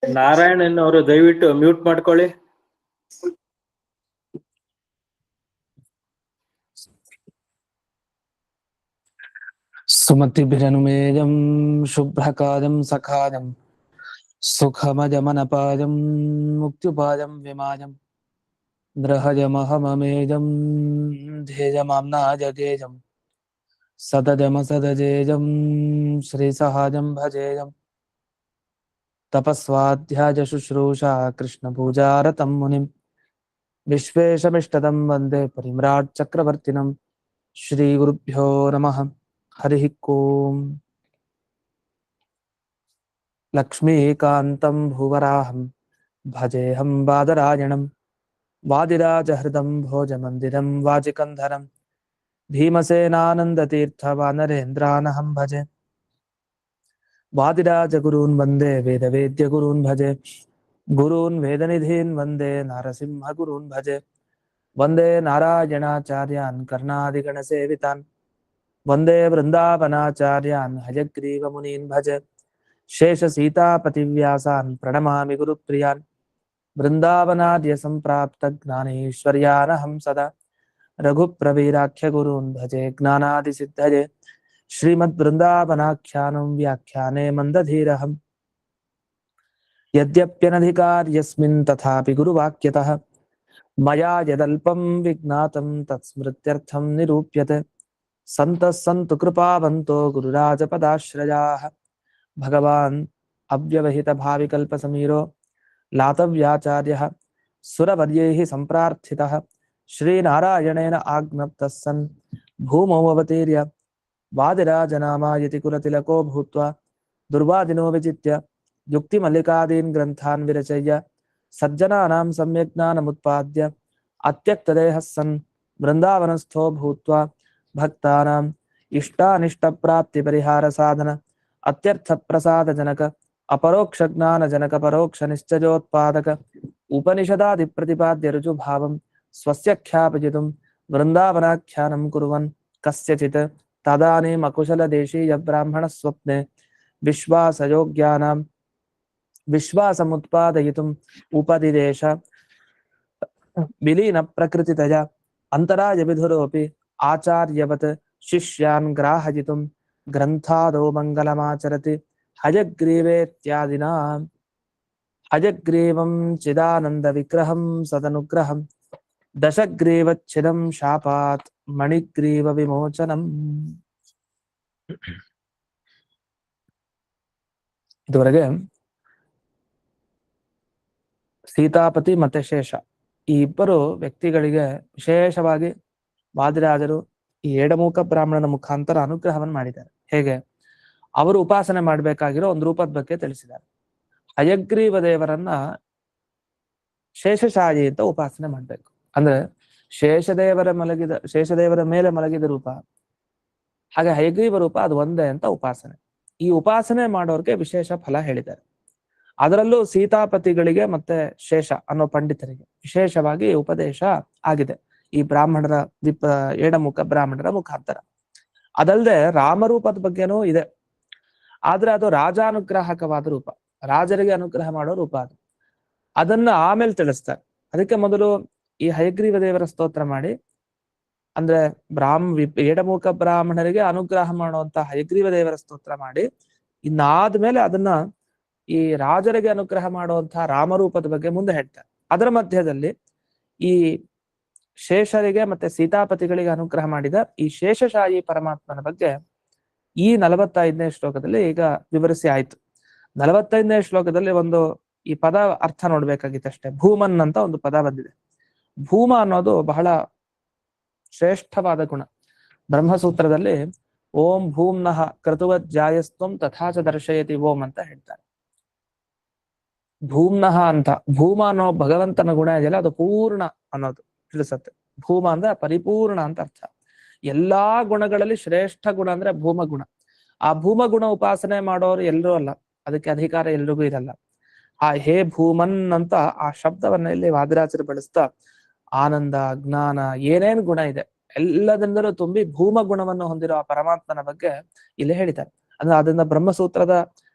ನಾರಾಯಣನ್ ಅವರು ದಯವಿಟ್ಟು ಮ್ಯೂಟ್ ಮಾಡ್ಕೊಳ್ಳಿ. ಸುಮತಿಭಿರನುಮೇಯಂ ಶುಭ್ರಕಾಯಂ ಸಖಾಯಂ ಸುಖಮಜಮನಪಾಯಂ ಮುಕ್ತ್ಯುಪಾಯಂ ವಿಮಾಯಂ ಗೃಹಜಮಹಮಮೇಜಂ ಧ್ಯೇಯಮಾಮ್ನಾಜಗೇಜಂ ಸದಜಮಸದಜೇಜಂ ಶ್ರೀಸಹಾಜಂ ಭಜೇಯಂ ತಪಸ್ವಾಧ್ಯಾಯ ಶುಶ್ರೂಷಾ ಕೃಷ್ಣಪೂಜಾರತಂ ಮುನಿಂ ವಿಶ್ವೇಶಮಿಷ್ಟದಂ ವಂದೇ ಪರಿಮ್ರಾಟ್ ಚಕ್ರವರ್ತಿನಂ. ಶ್ರೀ ಗುರುಭ್ಯೋ ನಮಃ. ಹರಿ ಓಂ. ಲಕ್ಷ್ಮೀಕಾಂತಂ ಭುವರಾಹಂ ಭಜೇಹಂ ಬಾದರಾಯಣಂ ವಾದಿರಾಜಹೃದಂ ಭೋಜಮಂದಿರಂ ವಾಜಿಕಂಧರಂ ಭೀಮಸೇನಾನಂದತೀರ್ಥವಾನರೇಂದ್ರಾನಹಂ ಭಜೆ. ವಾದಿರಾಜಗುರೂನ್ ವಂದೇ ವೇದವೇದ್ಯಗುರೂನ್ ಭಜೆ. ಗುರೂನ್ ವೇದನಿಧೀನ್ ವಂದೇ ನಾರಸಿಂಹಗುರೂನ್ ಭಜೆ. ವಂದೇ ನಾರಾಯಣಾಚಾರ್ಯಾನ್ ಕರ್ಣಾದಿಗಣಸೇವಿತಾನ್ ವಂದೇ ವೃಂದಾವನಾಚಾರ್ಯಾನ್ ಹಯಗ್ರೀವಮುನೀನ್ ಭಜೆ. ಶೇಷ ಸೀತಾಪತಿವ್ಯಾಸಾನ್ ಪ್ರಣಮಾಮಿ ಗುರುಪ್ರಿಯಾನ್ ವೃಂದಾವನಾದ್ಯ ಸಂಪ್ರಾಪ್ತ ಜ್ಞಾನೇಶ್ವರ್ಯಾನಹಂ ಸದಾ ರಘುಪ್ರವೀರಾಖ್ಯ ಗುರೂನ್ ಭಜೆ ಜ್ಞಾನಾದಿಸಿದ್ಧಯೇ. ಶ್ರೀಮದ್ ವೃಂದಾವನಾಖ್ಯಾನಂ ವ್ಯಾಖ್ಯಾನೆ ಮಂದಧೀರಹಂ ಯದ್ಯಪ್ಯನಧಿಕಾರ್ಯಸ್ಮಿನ್ ತಥಾಪಿ ಗುರುವಾಕ್ಯತಃ ಮಯಾ ಯದಲ್ಪಂ ವಿಜ್ಞಾತಂ ತತ್ಸ್ಮೃತ್ಯರ್ಥಂ ನಿರೂಪ್ಯತೆ. ಸಂತಃ ಸಂತು ಕೃಪಾವಂತೋ ಗುರುರಾಜಪದಾಶ್ರಯಾಃ ಭಗವಾನ್ ಅವ್ಯವಹಿತ ಭಾವಿಕಲ್ಪಸಮೀರೋ ಲಾತವ್ಯಾಚಾರ್ಯಃ ಸುರವರ್ಯೈಃ ಸಂಪ್ರಾರ್ಥಿತಃ ಶ್ರೀನಾರಾಯಣೇನ ಆಜ್ಞಪ್ತಃ ಸನ್ ಭೂಮೌ ಅವತೀರ್ಯ ವಾದಿರಾಜನಾಮಾಯತಿ ಕುಲತಿಲಕೋ ಭೂತ್ವಾ ದುರ್ವಾದಿನೋ ವಿಜಿತ್ಯ ಯುಕ್ತಿಮಲ್ಲಿಕಾದೀನ್ ಗ್ರಂಥಾನ್ ವಿರಚಯ್ಯ ಸಜ್ಜನಾನಾಂ ಸಮ್ಯಜ್ಞಾನಮುತ್ಪಾದ್ಯ ಅತ್ಯಕ್ತದೇಹಃ ಸನ್ ವೃಂದಾವನಸ್ಥೋ ಭೂತ್ವಾ ಭಕ್ತಾನಾಂ ಇಷ್ಟಾನಿಷ್ಟಪ್ರಾಪ್ತಿ ಪರಿಹಾರ ಸಾಧನ ಅತ್ಯರ್ಥ ಪ್ರಸಾದ ಜನಕ ಅಪರೋಕ್ಷ ಜ್ಞಾನ ಜನಕ ಪರೋಕ್ಷ ನಿಶ್ಚಯೋತ್ಪಾದಕ ಉಪನಿಷದಾದಿ ಪ್ರತಿಪಾದ್ಯ ರುಜುಭಾವಂ ಸ್ವಸ್ಯ ಖ್ಯಾಪಯಿತುಂ ವೃಂದಾವನಾಖ್ಯಾನಂ ಕುರ್ವನ್ ಕಸ್ಯಚಿತ್ ತದಾನೀಂ ಅಕುಶಲ ದೇಶೀಯ ಬ್ರಾಹ್ಮಣ ಸ್ವಪ್ನೆ ವಿಶ್ವಾಸಯೋಗ್ಯಾನಾಂ ವಿಶ್ವಾಸಮುತ್ಪಾದಯಿತುಂ ಉಪದಿದೇಶ ವಿಲೀನ ಪ್ರಕೃತಿತಯ ಅಂತರಾಯ ವಿಧುರೋಪಿ ಆಚಾರ್ಯವತ್ ಶಿಷ್ಯಾನ್ ಗ್ರಾಹಯಿತುಂ ಗ್ರಂಥಾದೋ ಮಂಗಲಮಾಚರತಿ ಹಯಗ್ರೀವೇತ್ಯಾದಿನಾ. ಹಯಗ್ರೀವಂ ಚಿದಾನಂದ ವಿಗ್ರಹಂ ಸದನುಗ್ರಹಂ ದಶಗ್ರೀವಚ್ಛಿದಂ ಶಾಪಾತ್ ಮಣಿಗ್ರೀವ ವಿಮೋಚನಂ. ಇದುವರೆಗೆ ಸೀತಾಪತಿ ಮತ್ತೆ ಶೇಷ ಈ ಇಬ್ಬರು ವ್ಯಕ್ತಿಗಳಿಗೆ ವಿಶೇಷವಾಗಿ ವಾದಿರಾಜರು ಈ ಏಡಮೂಕ ಬ್ರಾಹ್ಮಣನ ಮುಖಾಂತರ ಅನುಗ್ರಹವನ್ನು ಮಾಡಿದ್ದಾರೆ. ಹೇಗೆ ಅವರು ಉಪಾಸನೆ ಮಾಡಬೇಕಾಗಿರೋ ಒಂದು ರೂಪದ ಬಗ್ಗೆ ತಿಳಿಸಿದ್ದಾರೆ. ಹಯಗ್ರೀವ ದೇವರನ್ನ ಶೇಷಶಾಯಿ ಅಂತ ಉಪಾಸನೆ ಮಾಡ್ಬೇಕು. ಅಂದ್ರೆ ಶೇಷದೇವರ ಮೇಲೆ ಮಲಗಿದ ರೂಪ, ಹಾಗೆ ಹಯಗ್ರೀವ ರೂಪ ಅದು ಒಂದೇ ಅಂತ ಉಪಾಸನೆ. ಈ ಉಪಾಸನೆ ಮಾಡೋರ್ಗೆ ವಿಶೇಷ ಫಲ ಹೇಳಿದ್ದಾರೆ. ಅದರಲ್ಲೂ ಸೀತಾಪತಿಗಳಿಗೆ ಮತ್ತೆ ಶೇಷ ಅನ್ನೋ ಪಂಡಿತರಿಗೆ ವಿಶೇಷವಾಗಿ ಉಪದೇಶ ಆಗಿದೆ ಈ ಬ್ರಾಹ್ಮಣರ ಏಡಮುಖ ಬ್ರಾಹ್ಮಣರ ಮುಖಾಂತರ. ಅದಲ್ಲದೆ ರಾಮರೂಪದ ಬಗ್ಗೆನೂ ಇದೆ, ಆದ್ರೆ ಅದು ರಾಜಾನುಗ್ರಾಹಕವಾದ ರೂಪ, ರಾಜರಿಗೆ ಅನುಗ್ರಹ ಮಾಡೋ ರೂಪ ಅದು. ಅದನ್ನ ಆಮೇಲೆ ತಿಳಿಸ್ತಾರೆ. ಅದಕ್ಕೆ ಮೊದಲು ಈ ಹಯಗ್ರೀವ ದೇವರ ಸ್ತೋತ್ರ ಮಾಡಿ, ಅಂದ್ರೆ ಏಡಮುಖ ಬ್ರಾಹ್ಮಣರಿಗೆ ಅನುಗ್ರಹ ಮಾಡುವಂತ ಹಯಗ್ರೀವ ದೇವರ ಸ್ತೋತ್ರ ಮಾಡಿ, ಇನ್ನಾದ್ಮೇಲೆ ಅದನ್ನ ಈ ರಾಜರಿಗೆ ಅನುಗ್ರಹ ಮಾಡುವಂತಹ ರಾಮರೂಪದ ಬಗ್ಗೆ ಮುಂದೆ ಹೇಳ್ತಾರೆ. ಅದರ ಮಧ್ಯದಲ್ಲಿ ಈ ಶೇಷರಿಗೆ ಮತ್ತೆ ಸೀತಾಪತಿಗಳಿಗೆ ಅನುಗ್ರಹ ಮಾಡಿದ ಈ ಶೇಷಶಾಹಿ ಪರಮಾತ್ಮನ ಬಗ್ಗೆ ಈ 45ನೇ ಶ್ಲೋಕದಲ್ಲಿ ಈಗ ವಿವರಿಸಿ ಆಯ್ತು. 45ನೇ ಶ್ಲೋಕದಲ್ಲಿ ಒಂದು ಈ ಪದ ಅರ್ಥ ನೋಡ್ಬೇಕಾಗಿತ್ತಷ್ಟೇ. ಭೂಮನ್ ಅಂತ ಒಂದು ಪದ ಬಂದಿದೆ. ಭೂಮ ಅನ್ನೋದು ಬಹಳ ಶ್ರೇಷ್ಠವಾದ ಗುಣ. ಬ್ರಹ್ಮಸೂತ್ರದಲ್ಲಿ ಓಂ ಭೂಮ್ನಃ ಕ್ರತುವತ್ ಜಾಯಸ್ತ್ವಂ ತಥಾಚ ದರ್ಶಯತಿ ಓಂ ಅಂತ ಹೇಳ್ತಾರೆ. ಭೂಮ್ನಃ ಅಂತ ಭೂಮ ಅನ್ನೋ ಭಗವಂತನ ಗುಣ ಇದೆಯಲ್ಲ, ಅದು ಪೂರ್ಣ ಅನ್ನೋದು ತಿಳಿಸತ್ತೆ. ಭೂಮ ಅಂದ್ರೆ ಪರಿಪೂರ್ಣ ಅಂತ ಅರ್ಥ. ಎಲ್ಲಾ ಗುಣಗಳಲ್ಲಿ ಶ್ರೇಷ್ಠ ಗುಣ ಅಂದ್ರೆ ಭೂಮಗುಣ. ಆ ಭೂಮಗುಣ ಉಪಾಸನೆ ಮಾಡೋರು ಎಲ್ಲರೂ ಅಲ್ಲ, ಅದಕ್ಕೆ ಅಧಿಕಾರ ಎಲ್ರಿಗೂ ಇರಲ್ಲ. ಆ ಹೇ ಭೂಮನ್ ಅಂತ ಆ ಶಬ್ದವನ್ನ ಇಲ್ಲಿ ವಾದಿರಾಜರು ಬಳಸ್ತಾ ಆನಂದ, ಜ್ಞಾನ, ಏನೇನ್ ಗುಣ ಇದೆ ಎಲ್ಲದಿಂದಲೂ ತುಂಬಿ ಭೂಮ ಗುಣವನ್ನು ಹೊಂದಿರೋ ಆ ಪರಮಾತ್ಮನ ಬಗ್ಗೆ ಇಲ್ಲಿ ಹೇಳಿದ್ದಾರೆ. ಅಂದ್ರೆ ಅದನ್ನ ಬ್ರಹ್ಮಸೂತ್ರದ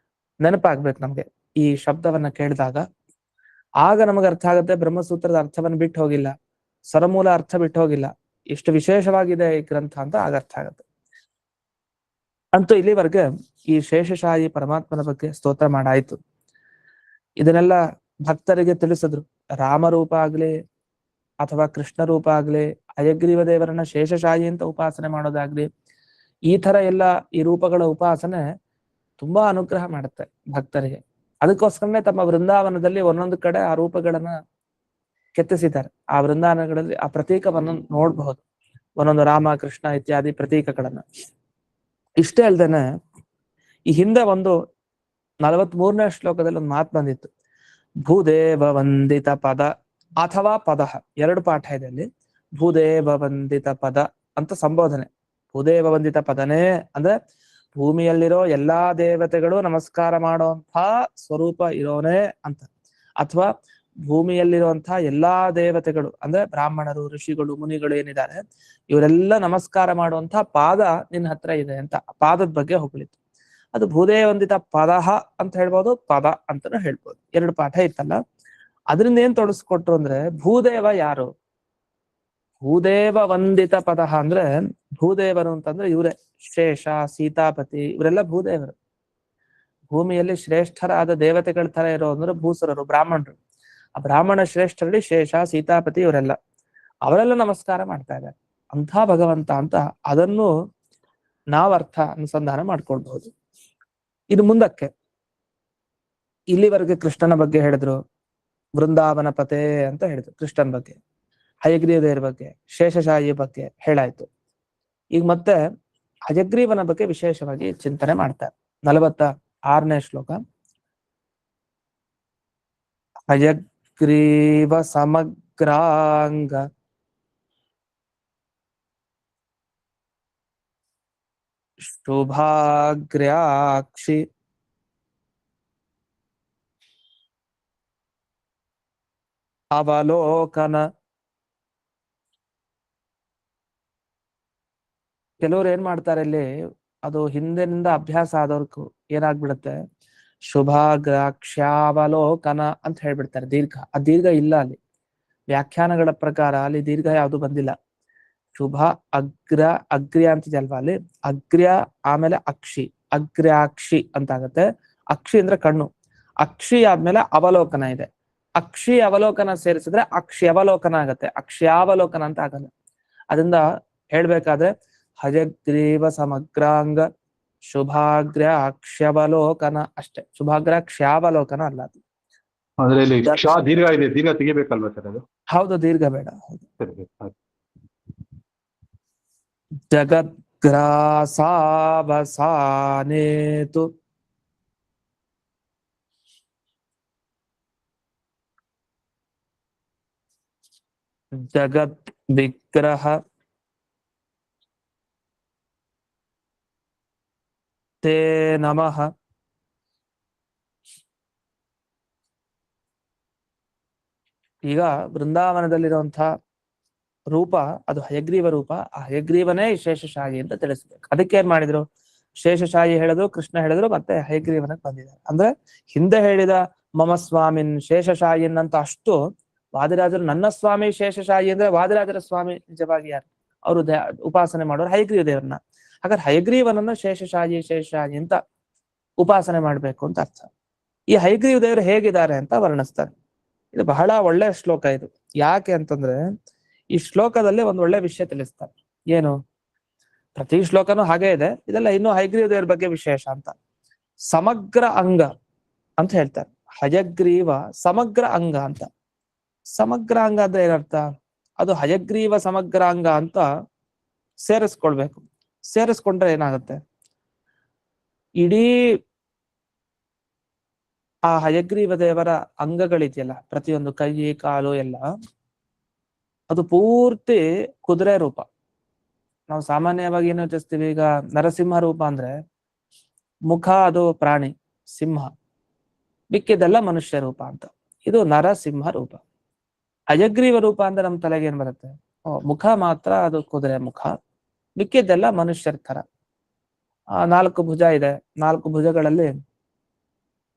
ನೆನಪಾಗ್ಬೇಕು ನಮ್ಗೆ ಈ ಶಬ್ದವನ್ನ ಕೇಳಿದಾಗ. ಆಗ ನಮಗೆ ಅರ್ಥ ಆಗುತ್ತೆ ಬ್ರಹ್ಮಸೂತ್ರದ ಅರ್ಥವನ್ನು ಬಿಟ್ಟು ಹೋಗಿಲ್ಲ, ಸರಮೂಲ ಅರ್ಥ ಬಿಟ್ಟು ಹೋಗಿಲ್ಲ, ಎಷ್ಟು ವಿಶೇಷವಾಗಿದೆ ಈ ಗ್ರಂಥ ಅಂತ ಆಗ ಅರ್ಥ ಆಗುತ್ತೆ. ಅಂತೂ ಇಲ್ಲಿವರೆಗೆ ಈ ಶೇಷಶಾಹಿ ಪರಮಾತ್ಮನ ಬಗ್ಗೆ ಸ್ತೋತ್ರ ಮಾಡಾಯ್ತು. ಇದನ್ನೆಲ್ಲ ಭಕ್ತರಿಗೆ ತಿಳಿಸಿದ್ರು. ರಾಮರೂಪ ಆಗ್ಲಿ ಅಥವಾ ಕೃಷ್ಣ ರೂಪ ಆಗ್ಲಿ, ಹಯಗ್ರೀವ ದೇವರನ್ನ ಶೇಷಶಾಹಿ ಅಂತ ಉಪಾಸನೆ ಮಾಡೋದಾಗ್ಲಿ, ಈ ತರ ಎಲ್ಲ ಈ ರೂಪಗಳ ಉಪಾಸನೆ ತುಂಬಾ ಅನುಗ್ರಹ ಮಾಡುತ್ತೆ ಭಕ್ತರಿಗೆ. ಅದಕ್ಕೋಸ್ಕರನೇ ತಮ್ಮ ವೃಂದಾವನದಲ್ಲಿ ಒಂದೊಂದು ಕಡೆ ಆ ರೂಪಗಳನ್ನ ಕೆತ್ತಿಸಿದ್ದಾರೆ. ಆ ವೃಂದಾವನಗಳಲ್ಲಿ ಆ ಪ್ರತೀಕವನ್ನು ನೋಡಬಹುದು, ಒಂದೊಂದು ರಾಮ, ಕೃಷ್ಣ ಇತ್ಯಾದಿ ಪ್ರತೀಕಗಳನ್ನ. ಇಷ್ಟೇ ಅಲ್ದೇನೆ ಈ ಹಿಂದೆ ಒಂದು 43ನೇ ಶ್ಲೋಕದಲ್ಲಿ ಒಂದು ಮಾತು ಬಂದಿತ್ತು, ಭೂದೇವ ವಂದಿತ ಪದ ಅಥವಾ ಪದ, ಎರಡು ಪಾಠ ಇದೆ ಅಲ್ಲಿ. ಭೂದೇವ ವಂದಿತ ಪದ ಅಂತ ಸಂಬೋಧನೆ. ಭೂದೇವ ವಂದಿತ ಪದನೇ ಅಂದ್ರೆ ಭೂಮಿಯಲ್ಲಿರೋ ಎಲ್ಲಾ ದೇವತೆಗಳು ನಮಸ್ಕಾರ ಮಾಡುವಂತ ಸ್ವರೂಪ ಇರೋನೇ ಅಂತ. ಅಥವಾ ಭೂಮಿಯಲ್ಲಿರುವಂತಹ ಎಲ್ಲಾ ದೇವತೆಗಳು ಅಂದ್ರೆ ಬ್ರಾಹ್ಮಣರು, ಋಷಿಗಳು, ಮುನಿಗಳು ಏನಿದ್ದಾರೆ ಇವರೆಲ್ಲ ನಮಸ್ಕಾರ ಮಾಡುವಂತಹ ಪಾದ ನಿನ್ನ ಹತ್ರ ಇದೆ ಅಂತ ಪಾದದ ಬಗ್ಗೆ ಹೊಗಳಿತ್ತು. ಅದು ಭೂದೇವ ವಂದಿತ ಪದಃ ಅಂತ ಹೇಳ್ಬೋದು, ಪದ ಅಂತಾನು ಹೇಳ್ಬೋದು. ಎರಡು ಪಾಠ ಇತ್ತಲ್ಲ. ಅದರಿಂದ ಏನ್ ತೊಡಸ್ಕೊಟ್ರು ಅಂದ್ರೆ ಭೂದೇವ ಯಾರು? ಭೂದೇವ ವಂದಿತ ಪದ ಅಂದ್ರೆ ಭೂದೇವರು ಅಂತಂದ್ರೆ ಇವರೇ ಶೇಷ, ಸೀತಾಪತಿ, ಇವರೆಲ್ಲ ಭೂದೇವರು. ಭೂಮಿಯಲ್ಲಿ ಶ್ರೇಷ್ಠರಾದ ದೇವತೆಗಳ ತರ ಇರೋ ಅಂದ್ರೆ ಭೂಸುರರು, ಬ್ರಾಹ್ಮಣರು. ಆ ಬ್ರಾಹ್ಮಣ ಶ್ರೇಷ್ಠರಲ್ಲಿ ಶೇಷ, ಸೀತಾಪತಿ ಇವರೆಲ್ಲ, ಅವರೆಲ್ಲ ನಮಸ್ಕಾರ ಮಾಡ್ತಾ ಇದ್ದಾರೆ. ಅಂಥ ಭಗವಂತ ಅಂತ ಅದನ್ನು ನಾವು ಅನುಸಂಧಾನ ಮಾಡ್ಕೊಳ್ಬಹುದು. ಇದು ಮುಂದಕ್ಕೆ ಇಲ್ಲಿವರೆಗೆ ಕೃಷ್ಣನ ಬಗ್ಗೆ ಹೇಳಿದ್ರು, ವೃಂದಾವನ ಪತೆ ಅಂತ ಹೇಳಿದ್ರು ಕೃಷ್ಣನ ಬಗ್ಗೆ, ಹಯಗ್ರೀವ ದೇವರ ಬಗ್ಗೆ, ಶೇಷಶಾಹಿ ಬಗ್ಗೆ ಹೇಳಾಯ್ತು. ಈಗ ಮತ್ತೆ ಹಯಗ್ರೀವನ ಬಗ್ಗೆ ವಿಶೇಷವಾಗಿ ಚಿಂತನೆ ಮಾಡ್ತಾರೆ. 46ನೇ ಶ್ಲೋಕ. ಹಯಗ್ರೀವ ಸಮಗ್ರಾಂಗ ಶುಭಾಗ್ರ್ಯಾಕ್ಷಿ ಅವಲೋಕನ. ಕೆಲವ್ರು ಏನ್ ಮಾಡ್ತಾರೆ ಇಲ್ಲಿ, ಅದು ಹಿಂದಿನಿಂದ ಅಭ್ಯಾಸ ಆದವ್ರಿಗೂ ಏನಾಗ್ಬಿಡುತ್ತೆ, ಶುಭಾಗ್ರಾಕ್ಷ್ಯಾವಲೋಕನ ಅಂತ ಹೇಳ್ಬಿಡ್ತಾರೆ ದೀರ್ಘ. ಆ ದೀರ್ಘ ಇಲ್ಲ ಅಲ್ಲಿ. ವ್ಯಾಖ್ಯಾನಗಳ ಪ್ರಕಾರ ಅಲ್ಲಿ ದೀರ್ಘ ಯಾವುದು ಬಂದಿಲ್ಲ. ಶುಭ ಅಗ್ರ, ಅಗ್ರ್ಯ ಅಂತಿದೆ ಅಲ್ವಾ ಅಲ್ಲಿ, ಅಗ್ರ್ಯ ಆಮೇಲೆ ಅಕ್ಷಿ, ಅಗ್ರ್ಯಾಕ್ಷಿ ಅಂತ ಆಗತ್ತೆ. ಅಕ್ಷಿ ಅಂದ್ರೆ ಕಣ್ಣು, ಅಕ್ಷಿ ಆದ್ಮೇಲೆ ಅವಲೋಕನ ಇದೆ. ಅಕ್ಷಿ ಅವಲೋಕನ ಸೇರಿಸಿದ್ರೆ ಅಕ್ಷ್ಯವಲೋಕನ ಆಗತ್ತೆ, ಅಕ್ಷ್ಯಾವಲೋಕನ ಅಂತ ಆಗಲ್ಲ. ಅದರಿಂದ ಹೇಳ್ಬೇಕಾದ್ರೆ ಹಯಗ್ರೀವ ಸಮಗ್ರಾಂಗ ಶುಭಾಗ್ರ ಅಕ್ಷ್ಯವಲೋಕನ ಅಷ್ಟೇ, ಶುಭಾಗ್ರ ಕ್ಷಾವಲೋಕನ ಅಲ್ಲ ಅದು. ಅದ್ರಲ್ಲಿ ದೀರ್ಘ ಇದೆ, ದೀರ್ಘ ತೆಗಿಬೇಕಲ್ವಾ ಸರ್ ಅದು? ಹೌದು, ದೀರ್ಘ ಬೇಡ. ಸರಿ. ಜಗದ್ಗ್ರಾಸಾವಸಾನೇತು ಜಗದ್ ವಿಗ್ರಹ ತೇ ನಮಃ. ಈಗ ವೃಂದಾವನದಲ್ಲಿರುವಂತಹ ರೂಪ ಅದು ಹಯಗ್ರೀವ ರೂಪ. ಆ ಹಯಗ್ರೀವನೇ ಶೇಷಶಾಹಿ ಅಂತ ತಿಳಿಸ್ಬೇಕು. ಅದಕ್ಕೆ ಏನ್ ಮಾಡಿದ್ರು, ಶೇಷಶಾಹಿ ಹೇಳಿದ್ರು, ಕೃಷ್ಣ ಹೇಳಿದ್ರು, ಮತ್ತೆ ಹಯಗ್ರೀವನಕ್ಕೆ ಬಂದಿದ್ದಾರೆ. ಅಂದ್ರೆ ಹಿಂದೆ ಹೇಳಿದ ಮಮ ಸ್ವಾಮಿನ್ ಶೇಷಶಾಹಿನ್ ಅಂತ ಅಷ್ಟು ವಾದಿರಾಜರು ನನ್ನ ಸ್ವಾಮಿ ಶೇಷಶಾಹಿ ಅಂದ್ರೆ ವಾದಿರಾಜರ ಸ್ವಾಮಿ ನಿಜವಾಗಿ ಯಾರು? ಅವರು ಉಪಾಸನೆ ಮಾಡೋರು ಹಯಗ್ರೀವ ದೇವರನ್ನ. ಹಾಗಾದ್ರೆ ಹಯಗ್ರೀವನನ್ನ ಶೇಷಶಾಹಿ ಅಂತ ಉಪಾಸನೆ ಮಾಡ್ಬೇಕು ಅಂತ ಅರ್ಥ. ಈ ಹಯಗ್ರೀವ ದೇವರು ಹೇಗಿದ್ದಾರೆ ಅಂತ ವರ್ಣಿಸ್ತಾರೆ. ಇದು ಬಹಳ ಒಳ್ಳೆ ಶ್ಲೋಕ ಇದು. ಯಾಕೆ ಅಂತಂದ್ರೆ ಈ ಶ್ಲೋಕದಲ್ಲಿ ಒಂದು ಒಳ್ಳೆ ವಿಷಯ ತಿಳಿಸ್ತಾರೆ. ಏನು? ಪ್ರತಿ ಶ್ಲೋಕನೂ ಹಾಗೆ ಇದೆ, ಇದೆಲ್ಲ ಇನ್ನು ಹಯಗ್ರೀವ ದೇವರ ಬಗ್ಗೆ ವಿಶೇಷ ಅಂತ. ಸಮಗ್ರ ಅಂಗ ಅಂತ ಹೇಳ್ತಾರೆ. ಹಯಗ್ರೀವ ಸಮಗ್ರ ಅಂಗ ಅಂತ. ಸಮಗ್ರ ಅಂಗ ಅಂದ್ರೆ ಏನರ್ಥ? ಅದು ಹಯಗ್ರೀವ ಸಮಗ್ರ ಅಂಗ ಅಂತ ಸೇರಿಸ್ಕೊಳ್ಬೇಕು. ಸೇರಿಸ್ಕೊಂಡ್ರೆ ಏನಾಗುತ್ತೆ, ಇಡೀ ಆ ಹಯಗ್ರೀವ ದೇವರ ಅಂಗಗಳಿದೆಯಲ್ಲ, ಪ್ರತಿಯೊಂದು ಕೈ, ಕಾಲು ಎಲ್ಲ, ಅದು ಪೂರ್ತಿ ಕುದುರೆ ರೂಪ. ನಾವು ಸಾಮಾನ್ಯವಾಗಿ ಏನು ಯೋಚಿಸ್ತೀವಿ, ಈಗ ನರಸಿಂಹ ರೂಪ ಅಂದ್ರೆ ಮುಖ ಅದು ಪ್ರಾಣಿ ಸಿಂಹ, ಮಿಕ್ಕಿದೆಲ್ಲ ಮನುಷ್ಯ ರೂಪ ಅಂತ. ಇದು ನರಸಿಂಹ ರೂಪ. ಹಯಗ್ರೀವ ರೂಪ ಅಂದ್ರೆ ನಮ್ ತಲೆಗೆ ಏನ್ ಬರುತ್ತೆ? ಮುಖ ಮಾತ್ರ ಅದು ಕುದುರೆ ಮುಖ, ಮಿಕ್ಕಿದ್ದೆಲ್ಲ ಮನುಷ್ಯರ ತರ. 4 ಭುಜ ಇದೆ, 4 ಭುಜಗಳಲ್ಲಿ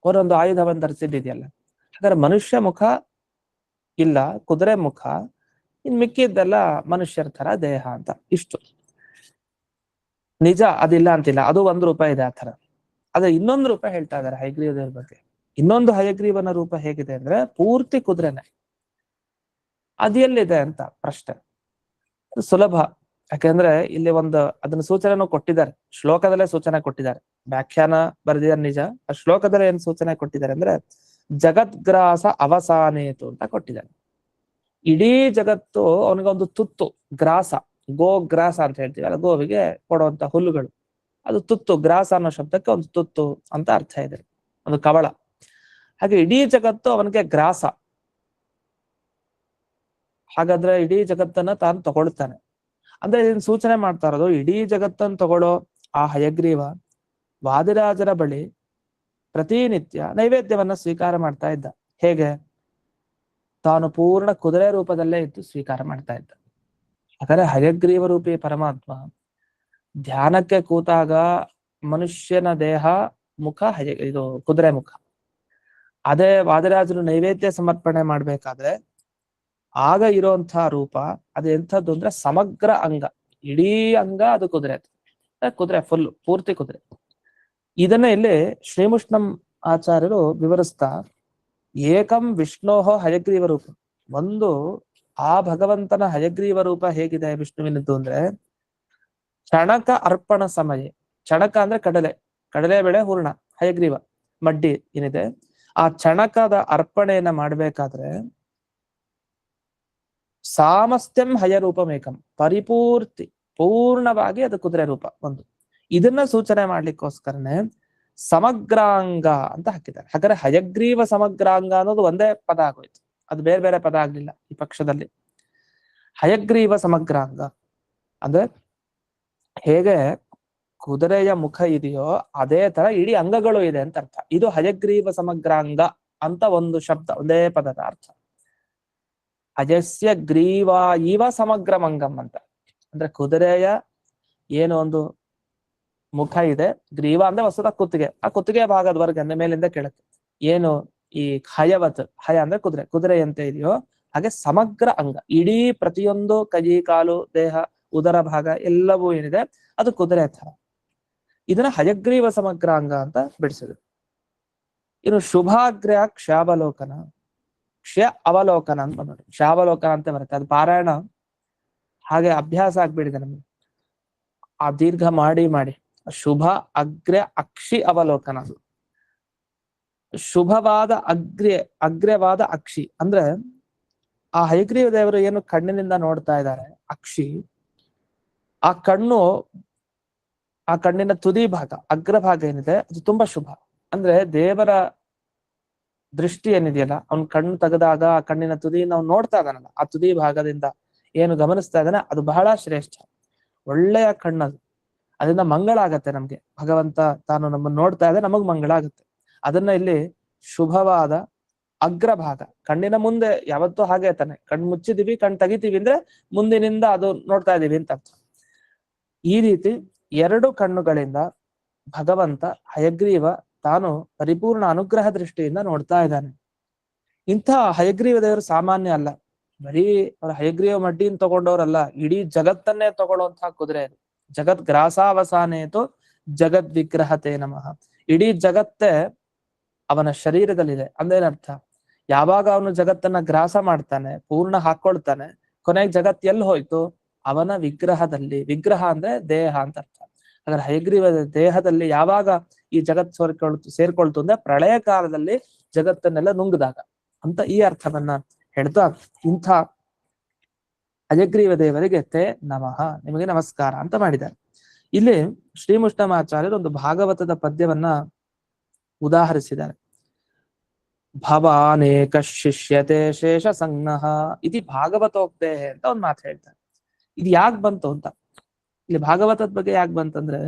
ಅವರೊಂದು ಆಯುಧವನ್ನು ಧರಿಸಿದ್ದಿದೆಯಲ್ಲ. ಹಾಗಾದ್ರೆ ಮನುಷ್ಯ ಮುಖ ಇಲ್ಲ, ಕುದುರೆ ಮುಖ, ಇನ್ ಮಿಕ್ಕಿದ್ದೆಲ್ಲ ಮನುಷ್ಯರ ತರ ದೇಹ ಅಂತ. ಇಷ್ಟು ನಿಜ, ಅದಿಲ್ಲ ಅಂತಿಲ್ಲ, ಅದು ಒಂದು ರೂಪ ಇದೆ ಆ ತರ. ಅದೇ ಇನ್ನೊಂದು ರೂಪ ಹೇಳ್ತಾ ಇದ್ದಾರೆ ಹಯಗ್ರೀವ ದೇವರ ಬಗ್ಗೆ. ಇನ್ನೊಂದು ಹಯಗ್ರೀವನ ರೂಪ ಹೇಗಿದೆ ಅಂದ್ರೆ ಪೂರ್ತಿ ಕುದುರೆನೆ. ಅದು ಎಲ್ಲಿದೆ ಅಂತ ಪ್ರಶ್ನೆ. ಅದು ಸುಲಭ, ಯಾಕೆಂದ್ರೆ ಇಲ್ಲಿ ಒಂದು ಅದನ್ನ ಸೂಚನೆನೂ ಕೊಟ್ಟಿದ್ದಾರೆ, ಶ್ಲೋಕದಲ್ಲೇ ಸೂಚನೆ ಕೊಟ್ಟಿದ್ದಾರೆ. ವ್ಯಾಖ್ಯಾನ ಬರೆದಿದ್ದಾರೆ ನಿಜ, ಆ ಶ್ಲೋಕದಲ್ಲಿ ಏನ್ ಸೂಚನೆ ಕೊಟ್ಟಿದ್ದಾರೆ ಅಂದ್ರೆ ಜಗದ್ಗ್ರಾಸ ಅವಸಾನೇತು ಅಂತ ಕೊಟ್ಟಿದ್ದಾರೆ. ಇಡೀ ಜಗತ್ತು ಅವನಿಗೊಂದು ತುತ್ತು, ಗ್ರಾಸ, ಗೋ ಗ್ರಾಸ ಅಂತ ಹೇಳ್ತೀವಿ ಅಲ್ಲ, ಗೋವಿಗೆ ಕೊಡುವಂತ ಹುಲ್ಲುಗಳು, ಅದು ತುತ್ತು. ಗ್ರಾಸ ಅನ್ನೋ ಶಬ್ದಕ್ಕೆ ಒಂದು ತುತ್ತು ಅಂತ ಅರ್ಥ ಇದೆ, ಒಂದು ಕವಳ. ಹಾಗೆ ಇಡೀ ಜಗತ್ತು ಅವನಿಗೆ ಗ್ರಾಸ. ಹಾಗಾದ್ರೆ ಇಡೀ ಜಗತ್ತನ್ನ ತಾನು ತಗೊಳ್ತಾನೆ ಅಂದ್ರೆ ಇದನ್ನ ಸೂಚನೆ ಮಾಡ್ತಾ ಇರೋದು, ಇಡೀ ಜಗತ್ತನ್ನು ತಗೊಳ್ಳೋ ಆ ಹಯಗ್ರೀವ ವಾದಿರಾಜರ ಬಳಿ ಪ್ರತಿನಿತ್ಯ ನೈವೇದ್ಯವನ್ನ ಸ್ವೀಕಾರ ಮಾಡ್ತಾ ಇದ್ದ. ಹೇಗೆ? ತಾನು ಪೂರ್ಣ ಕುದುರೆ ರೂಪದಲ್ಲೇ ಇದ್ದು ಸ್ವೀಕಾರ ಮಾಡ್ತಾ ಇದ್ದ. ಹಾಗಾದ್ರೆ ಹಯಗ್ರೀವ ರೂಪಿ ಪರಮಾತ್ಮ ಧ್ಯಾನಕ್ಕೆ ಕೂತಾಗ ಮನುಷ್ಯನ ದೇಹ ಮುಖ ಇದು ಕುದುರೆ ಮುಖ. ಅದೇ ವಾದಿರಾಜರು ನೈವೇದ್ಯ ಸಮರ್ಪಣೆ ಮಾಡ್ಬೇಕಾದ್ರೆ ಆಗ ಇರುವಂತಹ ರೂಪ ಅದು ಎಂಥದ್ದು ಅಂದ್ರೆ ಸಮಗ್ರ ಅಂಗ, ಇಡೀ ಅಂಗ ಅದು ಕುದುರೆ. ಕುದುರೆ ಫುಲ್, ಪೂರ್ತಿ ಕುದುರೆ. ಇದನ್ನ ಇಲ್ಲಿ ಶ್ರೀಮುಷ್ಣಂ ಆಚಾರ್ಯರು ವಿವರಿಸ್ತಾ, ಏಕಂ ವಿಷ್ಣೋಹ ಹಯಗ್ರೀವ ರೂಪ, ಒಂದು ಆ ಭಗವಂತನ ಹಯಗ್ರೀವ ರೂಪ ಹೇಗಿದೆ ವಿಷ್ಣುವಿನದ್ದು ಅಂದ್ರೆ ಚಣಕ ಅರ್ಪಣ ಸಮಯ. ಚಣಕ ಅಂದ್ರೆ ಕಡಲೆ, ಕಡಲೆ ಬೆಳೆ ಹೂರ್ಣ, ಹಯಗ್ರೀವ ಮಡ್ಡಿ ಏನಿದೆ, ಆ ಚಣಕದ ಅರ್ಪಣೆಯನ್ನ ಮಾಡ್ಬೇಕಾದ್ರೆ ಸಾಮಸ್ಥ್ಯಂ ಹಯರೂಪಮೇಕಂ, ಪರಿಪೂರ್ತಿ ಪೂರ್ಣವಾಗಿ ಅದು ಕುದುರೆ ರೂಪ ಒಂದು. ಇದನ್ನ ಸೂಚನೆ ಮಾಡ್ಲಿಕ್ಕೋಸ್ಕರನೇ ಸಮಗ್ರಾಂಗ ಅಂತ ಹಾಕಿದ್ದಾರೆ. ಹಾಗಾದ್ರೆ ಹಯಗ್ರೀವ ಸಮಗ್ರಾಂಗ ಅನ್ನೋದು ಒಂದೇ ಪದ ಆಗೋಯ್ತು, ಅದು ಬೇರೆ ಬೇರೆ ಪದ ಆಗ್ಲಿಲ್ಲ ಈ ಪಕ್ಷದಲ್ಲಿ. ಹಯಗ್ರೀವ ಸಮಗ್ರಾಂಗ ಅಂದ್ರೆ ಹೇಗೆ ಕುದುರೆಯ ಮುಖ ಇದೆಯೋ ಅದೇ ತರ ಇಡೀ ಅಂಗಗಳು ಇದೆ ಅಂತ ಅರ್ಥ. ಇದು ಹಯಗ್ರೀವ ಸಮಗ್ರಾಂಗ ಅಂತ ಒಂದು ಶಬ್ದ, ಒಂದೇ ಪದದ ಅರ್ಥ. ಅಜಸ್ಯ ಗ್ರೀವಾ ಇವ ಸಮಗ್ರಮಂಗಂ ಅಂತ ಅಂದ್ರೆ ಕುದುರೆಯ ಏನು ಒಂದು ಮುಖ ಇದೆ, ಗ್ರೀವ ಅಂದ್ರೆ ವಸ್ತುತ ಕುತ್ತಿಗೆ, ಆ ಕುತ್ತಿಗೆ ಭಾಗದವರೆಗೆ ಮೇಲಿಂದ ಕೆಳಕ್ಕೆ ಏನು ಈ ಹಯವತ್, ಹಯ ಅಂದ್ರೆ ಕುದುರೆ, ಕುದುರೆಯಂತೆ ಇದೆಯೋ ಹಾಗೆ ಸಮಗ್ರ ಅಂಗ, ಇಡೀ ಪ್ರತಿಯೊಂದು ಕೈ ಕಾಲು ದೇಹ ಉದರ ಭಾಗ ಎಲ್ಲವೂ ಏನಿದೆ ಅದು ಕುದುರೆ ತರ. ಇದನ್ನ ಹಯಗ್ರೀವ ಸಮಗ್ರಾಂಗ ಅಂತ ಬಿಡಿಸಿದ್ರು. ಇನ್ನು ಶುಭಾಗ್ರ್ಯ ಕ್ಷಾವಲೋಕನ, ಕ್ಷ ಅವಲೋಕನ ಅಂತ ನೋಡಿ, ಕ್ಷಾವಲೋಕನ ಅಂತ ಬರುತ್ತೆ. ಅದು ಪಾರಾಯಣ ಹಾಗೆ ಅಭ್ಯಾಸ ಆಗ್ಬಿಟ್ಟಿದೆ ನಮ್ಗೆ, ಆ ದೀರ್ಘ ಮಾಡಿ ಮಾಡಿ. ಶುಭ ಅಗ್ರ್ಯ ಅಕ್ಷಿ ಅವಲೋಕನ, ಶುಭವಾದ ಅಗ್ರ್ಯವಾದ ಅಕ್ಷಿ ಅಂದ್ರೆ ಆ ಹಯಗ್ರೀವ ದೇವರು ಏನು ಕಣ್ಣಿನಿಂದ ನೋಡ್ತಾ ಇದ್ದಾರೆ ಅಕ್ಷಿ, ಆ ಕಣ್ಣು, ಆ ಕಣ್ಣಿನ ತುದಿ ಭಾಗ, ಅಗ್ರಭಾಗ ಏನಿದೆ ಅದು ತುಂಬಾ ಶುಭ. ಅಂದ್ರೆ ದೇವರ ದೃಷ್ಟಿ ಏನಿದೆಯಲ್ಲ, ಅವ್ನ ಕಣ್ಣು ತೆಗೆದಾಗ ಆ ಕಣ್ಣಿನ ತುದಿ ನಾವು ನೋಡ್ತಾ ಇದ್ದಾನಲ್ಲ, ಆ ತುದಿ ಭಾಗದಿಂದ ಏನು ಗಮನಿಸ್ತಾ ಇದ್ದಾನೆ ಅದು ಬಹಳ ಶ್ರೇಷ್ಠ, ಒಳ್ಳೆಯ ಕಣ್ಣದು. ಅದರಿಂದ ಮಂಗಳ ಆಗತ್ತೆ ನಮ್ಗೆ, ಭಗವಂತ ತಾನು ನಮ್ಮನ್ನು ನೋಡ್ತಾ ಇದ್ದ ನಮಗ್ ಮಂಗಳ ಆಗುತ್ತೆ. ಅದನ್ನ ಇಲ್ಲಿ ಶುಭವಾದ ಅಗ್ರಭಾಗ, ಕಣ್ಣಿನ ಮುಂದೆ ಯಾವತ್ತೂ ಹಾಗೆ ತಾನೆ, ಕಣ್ಣು ಮುಚ್ಚಿದೀವಿ ಕಣ್ ತೆಗಿತೀವಿ ಅಂದ್ರೆ ಮುಂದಿನಿಂದ ಅದು ನೋಡ್ತಾ ಇದೀವಿ ಅಂತ ಅರ್ಥ. ಈ ರೀತಿ 2 ಕಣ್ಣುಗಳಿಂದ ಭಗವಂತ ಹಯಗ್ರೀವ ತಾನು ಪರಿಪೂರ್ಣ ಅನುಗ್ರಹ ದೃಷ್ಟಿಯಿಂದ ನೋಡ್ತಾ ಇದ್ದಾನೆ. ಇಂಥ ಹಯಗ್ರೀವ ದೇವರು ಸಾಮಾನ್ಯ ಅಲ್ಲ, ಬರೀ ಅವ್ರ ಹಯಗ್ರೀವ ಮಡ್ಡಿನ ತಗೊಂಡವ್ರಲ್ಲ, ಇಡೀ ಜಗತ್ತನ್ನೇ ತಗೊಳ್ಳುವಂತಹ ಕುದುರೆ. ಜಗತ್ ಗ್ರಾಸಾವಸಾನೇತು ಜಗದ್ ವಿಗ್ರಹತೆ ನಮಃ. ಇಡೀ ಜಗತ್ತೇ ಅವನ ಶರೀರದಲ್ಲಿದೆ ಅಂದೇನರ್ಥ, ಯಾವಾಗ ಅವನು ಜಗತ್ತನ್ನ ಗ್ರಾಸ ಮಾಡ್ತಾನೆ, ಪೂರ್ಣ ಹಾಕೊಳ್ತಾನೆ, ಕೊನೆಗೆ ಜಗತ್ ಎಲ್ಲಿ ಹೋಯ್ತು? ಅವನ ವಿಗ್ರಹದಲ್ಲಿ. ವಿಗ್ರಹ ಅಂದ್ರೆ ದೇಹ ಅಂತ ಅರ್ಥ. ಹಾಗಾದ್ರೆ ಹಯಗ್ರೀವ ದೇಹದಲ್ಲಿ ಯಾವಾಗ ಈ ಜಗತ್ ಸೇರ್ಕೊಳ್ತು ಅಂದ್ರೆ ಪ್ರಳಯ ಕಾಲದಲ್ಲಿ ಜಗತ್ತನ್ನೆಲ್ಲ ನುಂಗಿದಾಗ ಅಂತ ಈ ಅರ್ಥವನ್ನ ಹೇಳ್ತಾ, ಇಂಥ ಹಯಗ್ರೀವ ದೇವರಿಗೆ ತೇ ನಮಃ, ನಿಮಗೆ ನಮಸ್ಕಾರ ಅಂತ ಮಾಡಿದ್ದಾರೆ. ಇಲ್ಲಿ ಶ್ರೀಮುಷ್ಣಮಾಚಾರ್ಯರು ಒಂದು ಭಾಗವತದ ಪದ್ಯವನ್ನ ಉದಾಹರಿಸಿದ್ದಾರೆ. ಭವಾನೇಕ ಶಿಷ್ಯತೆ ಶೇಷ ಸಂಜ್ಞಃ ಇತಿ ಭಾಗವತೋಕ್ತೆ ಅಂತ ಒಂದು ಮಾತು ಹೇಳ್ತಾರೆ. ಇದು ಯಾಕೆ ಬಂತು ಅಂತ, ಇಲ್ಲಿ ಭಾಗವತದ ಬಗ್ಗೆ ಯಾಕೆ ಬಂತಂದ್ರೆ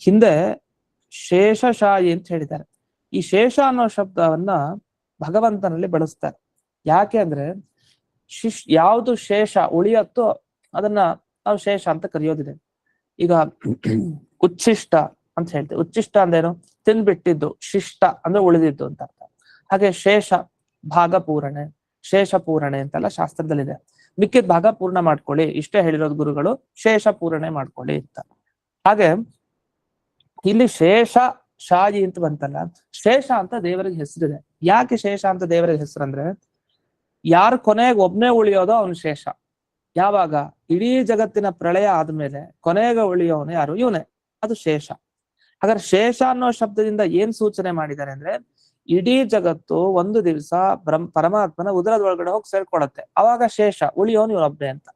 ಹಿಂದೆ ಶೇಷಶಾಯಿ ಅಂತ ಹೇಳಿದ್ದಾರೆ. ಈ ಶೇಷ ಅನ್ನೋ ಶಬ್ದವನ್ನ ಭಗವಂತನಲ್ಲಿ ಬಳಸ್ತಾರೆ. ಯಾಕೆ ಅಂದ್ರೆ ಯಾವುದು ಶೇಷ ಉಳಿಯತ್ತೋ ಅದನ್ನ ನಾವು ಶೇಷ ಅಂತ ಕರೆಯೋದಿದೆ. ಈಗ ಉಚ್ಚಿಷ್ಟ ಅಂತ ಹೇಳ್ತೇವೆ. ಉಚ್ಚಿಷ್ಟ ಅಂದ್ರೇನು? ತಿನ್ಬಿಟ್ಟಿದ್ದು. ಶಿಷ್ಟ ಅಂದ್ರೆ ಉಳಿದಿದ್ದು ಅಂತ ಅರ್ಥ. ಹಾಗೆ ಶೇಷ ಭಾಗ ಪೂರಣೆ, ಶೇಷ ಪೂರಣೆ ಅಂತೆಲ್ಲ ಶಾಸ್ತ್ರದಲ್ಲಿದೆ. ಮಿಕ್ಕಿದ ಭಾಗ ಪೂರ್ಣ ಮಾಡ್ಕೊಳ್ಳಿ ಇಷ್ಟೇ ಹೇಳಿರೋದು ಗುರುಗಳು, ಶೇಷ ಪೂರಣೆ ಮಾಡ್ಕೊಳ್ಳಿ ಅಂತ. ಹಾಗೆ ಇಲ್ಲಿ ಶೇಷ ಶಾಯಿ ಅಂತ ಬಂತಲ್ಲ, ಶೇಷ ಅಂತ ದೇವರಿಗೆ ಹೆಸರಿದೆ. ಯಾಕೆ ಶೇಷ ಅಂತ ದೇವರಿಗೆ ಹೆಸರು ಅಂದ್ರೆ, ಯಾರು ಕೊನೆಗೆ ಒಬ್ನೇ ಉಳಿಯೋದೋ ಅವನು ಶೇಷ. ಯಾವಾಗ ಇಡೀ ಜಗತ್ತಿನ ಪ್ರಳಯ ಆದ್ಮೇಲೆ ಕೊನೆಗೆ ಉಳಿಯೋನು ಯಾರು? ಇವನೇ, ಅದು ಶೇಷ. ಹಾಗಾದ್ರೆ ಶೇಷ ಅನ್ನೋ ಶಬ್ದದಿಂದ ಏನ್ ಸೂಚನೆ ಮಾಡಿದ್ದಾರೆ ಅಂದ್ರೆ, ಇಡೀ ಜಗತ್ತು ಒಂದು ದಿವಸ ಪರಮಾತ್ಮನ ಉದರದೊಳಗಡೆ ಹೋಗಿ ಸೇರ್ಕೊಳತ್ತೆ, ಅವಾಗ ಶೇಷ ಉಳಿಯೋನು ಇವನೊಬ್ಬನೇ ಅಂತ.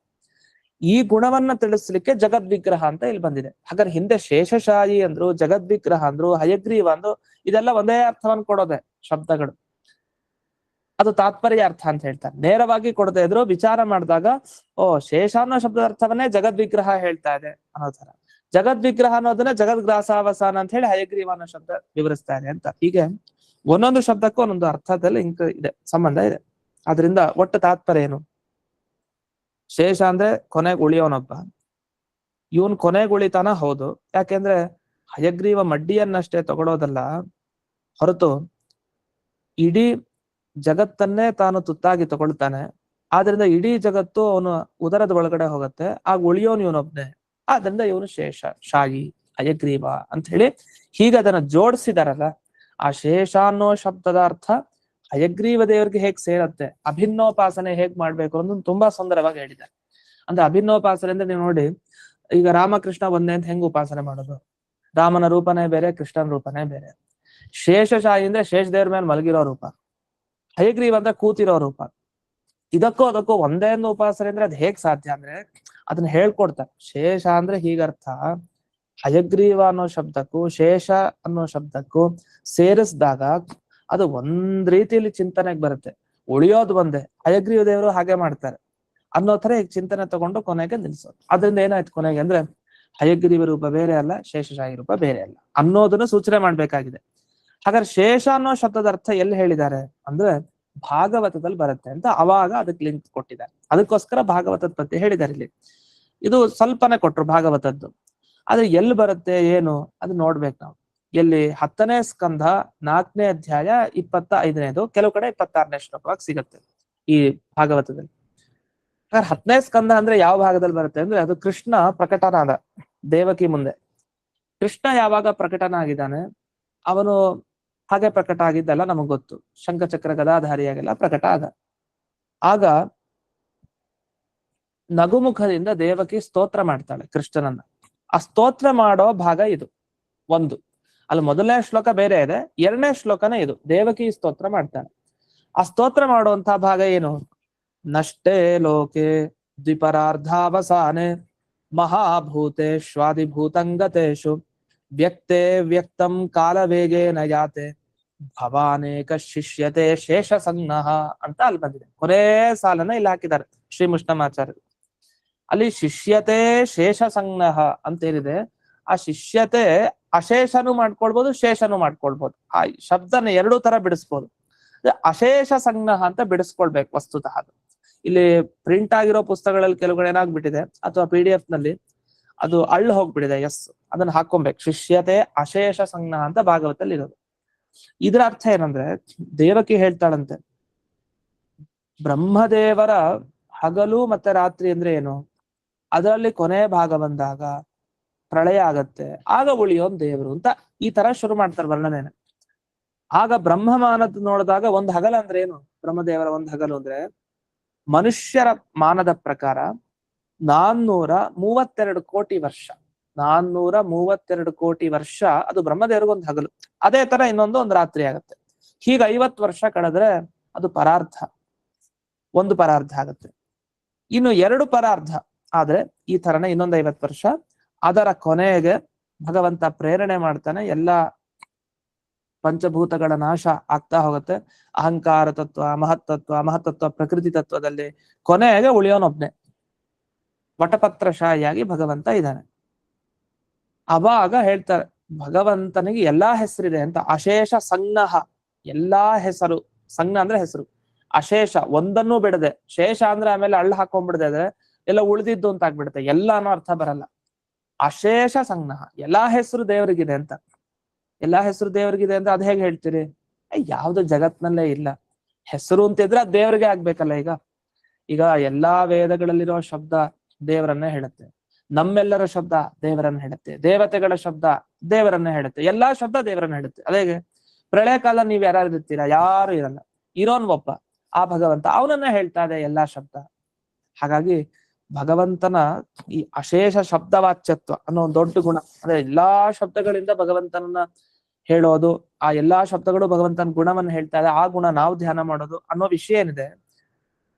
ಈ ಗುಣವನ್ನ ತಿಳಿಸ್ಲಿಕ್ಕೆ ಜಗದ್ವಿಗ್ರಹ ಅಂತ ಇಲ್ಲಿ ಬಂದಿದೆ. ಹಾಗಾದ್ರೆ ಹಿಂದೆ ಶೇಷಶಾಹಿ ಅಂದ್ರು, ಜಗದ್ವಿಗ್ರಹ ಅಂದ್ರು, ಹಯಗ್ರೀವ ಅಂದ್ರು, ಇದೆಲ್ಲ ಒಂದೇ ಅರ್ಥವನ್ನು ಕೊಡೋದೆ ಶಬ್ದಗಳು. ಅದು ತಾತ್ಪರ್ಯ ಅರ್ಥ ಅಂತ ಹೇಳ್ತಾರೆ. ನೇರವಾಗಿ ಕೊಡದೆ ಇದ್ರು ವಿಚಾರ ಮಾಡಿದಾಗ ಓ ಶೇಷ ಅನ್ನೋ ಶಬ್ದದ ಅರ್ಥವನ್ನೇ ಜಗದ್ವಿಗ್ರಹ ಹೇಳ್ತಾ ಇದೆ ಅನ್ನೋ ತರ. ಜಗದ್ವಿಗ್ರಹ ಅನ್ನೋದನ್ನ ಜಗದ್ಗ್ರಾಸಾವಸಾನ ಅಂತ ಹೇಳಿ ಹಯಗ್ರೀವ ಅನ್ನೋ ಶಬ್ದ ವಿವರಿಸ್ತಾ ಇದೆ ಅಂತ. ಹೀಗೆ ಒಂದೊಂದು ಶಬ್ದಕ್ಕೂ ಒಂದೊಂದು ಅರ್ಥದಲ್ಲಿ ಇದೆ, ಸಂಬಂಧ ಇದೆ. ಅದರಿಂದ ಒಟ್ಟು ತಾತ್ಪರ್ಯ ಏನು? ಶೇಷ ಅಂದ್ರೆ ಕೊನೆಗೆ ಉಳಿಯೋನೊಬ್ಬ. ಇವನ್ ಕೊನೆಗೆ ಉಳಿತಾನ? ಹೌದು. ಯಾಕೆಂದ್ರೆ ಹಯಗ್ರೀವ ಮಡ್ಡಿಯನ್ನಷ್ಟೇ ತಗೊಳೋದಲ್ಲ ಹೊರತು ಇಡೀ ಜಗತ್ತನ್ನೇ ತಾನು ತುತ್ತಾಗಿ ತಗೊಳ್ತಾನೆ. ಆದ್ರಿಂದ ಇಡೀ ಜಗತ್ತು ಅವನು ಉದರದ ಒಳಗಡೆ ಹೋಗುತ್ತೆ, ಆಗ ಉಳಿಯೋನು ಇವನೊಬ್ನೇ. ಆದ್ರಿಂದ ಇವನು ಶೇಷ ಶಾಯಿ ಹಯಗ್ರೀವ ಅಂತ ಹೇಳಿ ಹೀಗೆ ಅದನ್ನ ಜೋಡಿಸಿದಾರಲ್ಲ. ಆ ಶೇಷ ಅನ್ನೋ ಶಬ್ದದ ಅರ್ಥ ಹಯಗ್ರೀವ ದೇವರಿಗೆ ಹೇಗ್ ಸೇರತ್ತೆ, ಅಭಿನ್ನೋಪಾಸನೆ ಹೇಗ್ ಮಾಡ್ಬೇಕು ಅನ್ನೋದನ್ನ ತುಂಬಾ ಸುಂದರವಾಗಿ ಹೇಳಿದ್ದಾರೆ. ಅಂದ್ರೆ ಅಭಿನ್ನೋಪಾಸನೆ ಅಂದ್ರೆ ನೀವು ನೋಡಿ, ಈಗ ರಾಮಕೃಷ್ಣ ಒಂದೇ ಅಂತ ಹೆಂಗ್ ಉಪಾಸನೆ ಮಾಡೋದು? ರಾಮನ ರೂಪನೇ ಬೇರೆ, ಕೃಷ್ಣನ ರೂಪನೇ ಬೇರೆ. ಶೇಷಶಾಹಿ ಅಂದ್ರೆ ಶೇಷ ದೇವ್ರ ಮೇಲೆ ಮಲಗಿರೋ ರೂಪ, ಹಯಗ್ರೀವ ಅಂದ್ರೆ ಕೂತಿರೋ ರೂಪ. ಇದಕ್ಕೂ ಅದಕ್ಕೂ ಒಂದೇ ಒಂದು ಉಪಾಸನೆ ಅಂದ್ರೆ ಅದ್ ಹೇಗ್ ಸಾಧ್ಯ ಅಂದ್ರೆ ಅದನ್ನ ಹೇಳ್ಕೊಡ್ತಾರೆ. ಶೇಷ ಅಂದ್ರೆ ಹೀಗರ್ಥ, ಹಯಗ್ರೀವ ಅನ್ನೋ ಶಬ್ದಕ್ಕೂ ಶೇಷ ಅನ್ನೋ ಶಬ್ದಕ್ಕೂ ಸೇರಿಸಿದಾಗ ಅದು ಒಂದ್ ರೀತಿಯಲ್ಲಿ ಚಿಂತನೆಗೆ ಬರುತ್ತೆ. ಉಳಿಯೋದು ಒಂದೇ, ಹಯಗ್ರೀವ ದೇವರು ಹಾಗೆ ಮಾಡ್ತಾರೆ ಅನ್ನೋ ತರ ಈಗ ಚಿಂತನೆ ತಗೊಂಡು ಕೊನೆಗೆ ನಿಲ್ಸೋದು. ಅದರಿಂದ ಏನಾಯ್ತು ಕೊನೆಗೆ ಅಂದ್ರೆ, ಹಯಗ್ರೀವ ರೂಪ ಬೇರೆ ಅಲ್ಲ, ಶೇಷಶಾಹಿ ರೂಪ ಬೇರೆ ಅಲ್ಲ ಅನ್ನೋದನ್ನ ಸೂಚನೆ ಮಾಡ್ಬೇಕಾಗಿದೆ. ಹಾಗಾದ್ರೆ ಶೇಷ ಅನ್ನೋ ಶಬ್ದದ ಅರ್ಥ ಎಲ್ಲಿ ಹೇಳಿದ್ದಾರೆ ಅಂದ್ರೆ ಭಾಗವತದಲ್ಲಿ ಬರುತ್ತೆ ಅಂತ ಅವಾಗ ಅದಕ್ಕೆ ಲಿಂಕ್ ಕೊಟ್ಟಿದ್ದಾರೆ. ಅದಕ್ಕೋಸ್ಕರ ಭಾಗವತದ ಬಗ್ಗೆ ಹೇಳಿದ್ದಾರೆ ಇಲ್ಲಿ. ಇದು ಸ್ವಲ್ಪನೇ ಕೊಟ್ರು ಭಾಗವತದ್ದು, ಆದ್ರೆ ಎಲ್ಲಿ ಬರುತ್ತೆ ಏನು ಅದು ನೋಡ್ಬೇಕು ನಾವು. ಎಲ್ಲಿ 10ನೇ ಸ್ಕಂಧ 4ನೇ ಅಧ್ಯಾಯ 25ನೇದು, ಕೆಲವು ಕಡೆ 26ನೇ ಶ್ಲೋಕವಾಗಿ ಸಿಗುತ್ತೆ ಈ ಭಾಗವತದಲ್ಲಿ. 10ನೇ ಸ್ಕಂಧ ಅಂದ್ರೆ ಯಾವ ಭಾಗದಲ್ಲಿ ಬರುತ್ತೆ ಅಂದ್ರೆ, ಅದು ಕೃಷ್ಣ ಪ್ರಕಟನಾದ ದೇವಕಿ ಮುಂದೆ. ಕೃಷ್ಣ ಯಾವಾಗ ಪ್ರಕಟನ ಆಗಿದ್ದಾನೆ, ಅವನು ಹಾಗೆ ಪ್ರಕಟ ಆಗಿದ್ದಲ್ಲ ನಮಗ್ ಗೊತ್ತು, ಶಂಖಚಕ್ರ ಗದಾಧಾರಿಯಾಗೆಲ್ಲ ಪ್ರಕಟ ಆದ. ಆಗ ನಗುಮುಖದಿಂದ ದೇವಕಿ ಸ್ತೋತ್ರ ಮಾಡ್ತಾಳೆ ಕೃಷ್ಣನನ್ನ. ಆ ಸ್ತೋತ್ರ ಮಾಡೋ ಭಾಗ ಇದು ಒಂದು. ಅಲ್ಲಿ ಮೊದಲನೇ ಶ್ಲೋಕ ಬೇರೆ ಇದೆ, 2ನೇ ಶ್ಲೋಕನೇ ಇದು, ದೇವಕಿ ಸ್ತೋತ್ರ ಮಾಡ್ತಾಳೆ. ಆ ಸ್ತೋತ್ರ ಮಾಡುವಂತಹ ಭಾಗ ಏನು? ನಷ್ಟೇ ಲೋಕೆ ದ್ವಿಪರಾರ್ಧಾವಸಾನೆ ಮಹಾಭೂತೇಶ್ವಾದಿಭೂತಂಗತೇಷು ವ್ಯಕ್ತೆ ವ್ಯಕ್ತಂ ಕಾಲವೇಗೇನ ಯಾತೆ ಭವಾನೇಕ ಶಿಷ್ಯತೆ ಶೇಷ ಸಂಜ್ಞಃ ಅಂತ ಅಲ್ಲಿ ಬಂದಿದೆ. ಕೊನೇ ಸಾಲನ ಇಲ್ಲಿ ಹಾಕಿದ್ದಾರೆ ಶ್ರೀಮುಷ್ಣಮಾಚಾರ್ಯರು. ಅಲ್ಲಿ ಶಿಷ್ಯತೆ ಶೇಷ ಸಂಜ್ಞಃ ಅಂತ ಏನಿದೆ, ಆ ಶಿಷ್ಯತೆ ಅಶೇಷನು ಮಾಡ್ಕೊಳ್ಬೋದು, ಶೇಷನು ಮಾಡ್ಕೊಳ್ಬೋದು. ಆ ಶಬ್ದನ ಎರಡೂ ತರ ಬಿಡಿಸ್ಬೋದು. ಅಶೇಷ ಸಂಜ್ಞಃ ಅಂತ ಬಿಡಿಸ್ಕೊಳ್ಬೇಕು ವಸ್ತುತಃ. ಇಲ್ಲಿ ಪ್ರಿಂಟ್ ಆಗಿರೋ ಪುಸ್ತಕಗಳಲ್ಲಿ ಕೆಲವುಗಳು ಏನಾಗ್ಬಿಟ್ಟಿದೆ, ಅಥವಾ PDF ನಲ್ಲಿ ಅದು ಅಳ್ಳು ಹೋಗ್ಬಿಟ್ಟಿದೆ. ಅದನ್ನ ಹಾಕೊಬೇಕು. ಶಿಷ್ಯತೆ ಅಶೇಷ ಸಂಜ್ಞ ಅಂತ ಭಾಗವತಲ್ಲಿ ಇರೋದು. ಇದರ ಅರ್ಥ ಏನಂದ್ರೆ, ದೇವಕಿ ಹೇಳ್ತಾಳಂತೆ, ಬ್ರಹ್ಮದೇವರ ಹಗಲು ಮತ್ತೆ ರಾತ್ರಿ ಅಂದ್ರೆ ಏನು, ಅದರಲ್ಲಿ ಕೊನೆ ಭಾಗ ಬಂದಾಗ ಪ್ರಳಯ ಆಗತ್ತೆ, ಆಗ ಉಳಿಯೋನ್ ದೇವರು ಅಂತ ಈ ತರ ಶುರು ಮಾಡ್ತಾರೆ ವರ್ಣನೆನ. ಆಗ ಬ್ರಹ್ಮಮಾನದ ನೋಡಿದಾಗ ಒಂದ್ ಹಗಲ ಅಂದ್ರೆ ಏನು, ಬ್ರಹ್ಮದೇವರ ಒಂದ್ ಹಗಲು ಅಂದ್ರೆ ಮನುಷ್ಯರ ಮಾನದ ಪ್ರಕಾರ 432 ಕೋಟಿ ವರ್ಷ. 432 ಕೋಟಿ ವರ್ಷ ಅದು ಬ್ರಹ್ಮದೇವರಿಗೊಂದು ಹಗಲು. ಅದೇ ತರ ಒಂದು ರಾತ್ರಿ ಆಗತ್ತೆ. ಹೀಗೆ 50 ವರ್ಷ ಕಳೆದ್ರೆ ಅದು ಪರಾರ್ಧ, ಒಂದು ಪರಾರ್ಧ ಆಗತ್ತೆ. ಇನ್ನು 2 ಪರಾರ್ಧ ಆದ್ರೆ ಈ ತರನೇ ಇನ್ನೊಂದು 50 ವರ್ಷ. ಅದರ ಕೊನೆಗೆ ಭಗವಂತ ಪ್ರೇರಣೆ ಮಾಡ್ತಾನೆ, ಎಲ್ಲಾ ಪಂಚಭೂತಗಳ ನಾಶ ಆಗ್ತಾ ಹೋಗುತ್ತೆ. ಅಹಂಕಾರ ತತ್ವ, ಮಹತ್ತತ್ವ ಪ್ರಕೃತಿ ತತ್ವದಲ್ಲಿ ಕೊನೆಗೆ ಉಳಿಯೋನೊಬ್ನೆ ವಟಪತ್ರಶಾಹಿಯಾಗಿ ಭಗವಂತ ಇದ್ದಾನೆ. ಅವಾಗ ಹೇಳ್ತಾರೆ ಭಗವಂತನಿಗೆ ಎಲ್ಲಾ ಹೆಸರಿದೆ ಅಂತ. ಅಶೇಷ ಸಂಜ್ಞಃ, ಎಲ್ಲಾ ಹೆಸರು. ಸಂಜ್ಞ ಅಂದ್ರೆ ಹೆಸರು. ಅಶೇಷ ಒಂದನ್ನೂ ಬಿಡದೆ, ಶೇಷ ಅಂದ್ರೆ ಆಮೇಲೆ ಹಳ್ಳ ಹಾಕೊಂಡ್ಬಿಡದೆ ಅಂದ್ರೆ ಎಲ್ಲ ಉಳಿದಿದ್ದು ಅಂತ ಆಗ್ಬಿಡುತ್ತೆ, ಎಲ್ಲ ಅನ್ನೋ ಅರ್ಥ ಬರಲ್ಲ. ಅಶೇಷ ಸಂಜ್ಞಃ, ಎಲ್ಲಾ ಹೆಸರು ದೇವರಿಗಿದೆ ಅಂತ. ಎಲ್ಲಾ ಹೆಸರು ದೇವರಿಗಿದೆ ಅಂತ ಅದ್ ಹೇಗೆ ಹೇಳ್ತೀರಿ? ಯಾವ್ದು ಜಗತ್ನಲ್ಲೇ ಇಲ್ಲ. ಹೆಸರು ಅಂತಿದ್ರೆ ಅದ್ ದೇವರಿಗೆ ಆಗ್ಬೇಕಲ್ಲ. ಈಗ ಎಲ್ಲಾ ವೇದಗಳಲ್ಲಿರೋ ಶಬ್ದ ದೇವರನ್ನೇ ಹೇಳುತ್ತೆ, ನಮ್ಮೆಲ್ಲರ ಶಬ್ದ ದೇವರನ್ನ ಹೇಳುತ್ತೆ, ದೇವತೆಗಳ ಶಬ್ದ ದೇವರನ್ನ ಹೇಳುತ್ತೆ, ಎಲ್ಲಾ ಶಬ್ದ ದೇವರನ್ನ ಹೇಳುತ್ತೆ. ಅದೇಗೆ ಪ್ರಳಯ ಕಾಲ ನೀವ್ ಯಾರು ಇರ್ತೀರಾ? ಯಾರು ಇರಲ್ಲ. ಇರೋನ್ ಒಬ್ಬ, ಆ ಭಗವಂತ, ಅವನನ್ನ ಹೇಳ್ತಾ ಇದೆ ಎಲ್ಲಾ ಶಬ್ದ. ಹಾಗಾಗಿ ಭಗವಂತನ ಈ ಅಶೇಷ ಶಬ್ದವಾಚ್ಯತ್ವ ಅನ್ನೋ ಒಂದು ದೊಡ್ಡ ಗುಣ, ಅಂದ್ರೆ ಎಲ್ಲಾ ಶಬ್ದಗಳಿಂದ ಭಗವಂತನನ್ನ ಹೇಳೋದು, ಆ ಎಲ್ಲಾ ಶಬ್ದಗಳು ಭಗವಂತನ ಗುಣವನ್ನ ಹೇಳ್ತಾ ಇದೆ, ಆ ಗುಣ ನಾವು ಧ್ಯಾನ ಮಾಡೋದು ಅನ್ನೋ ವಿಷಯ ಏನಿದೆ,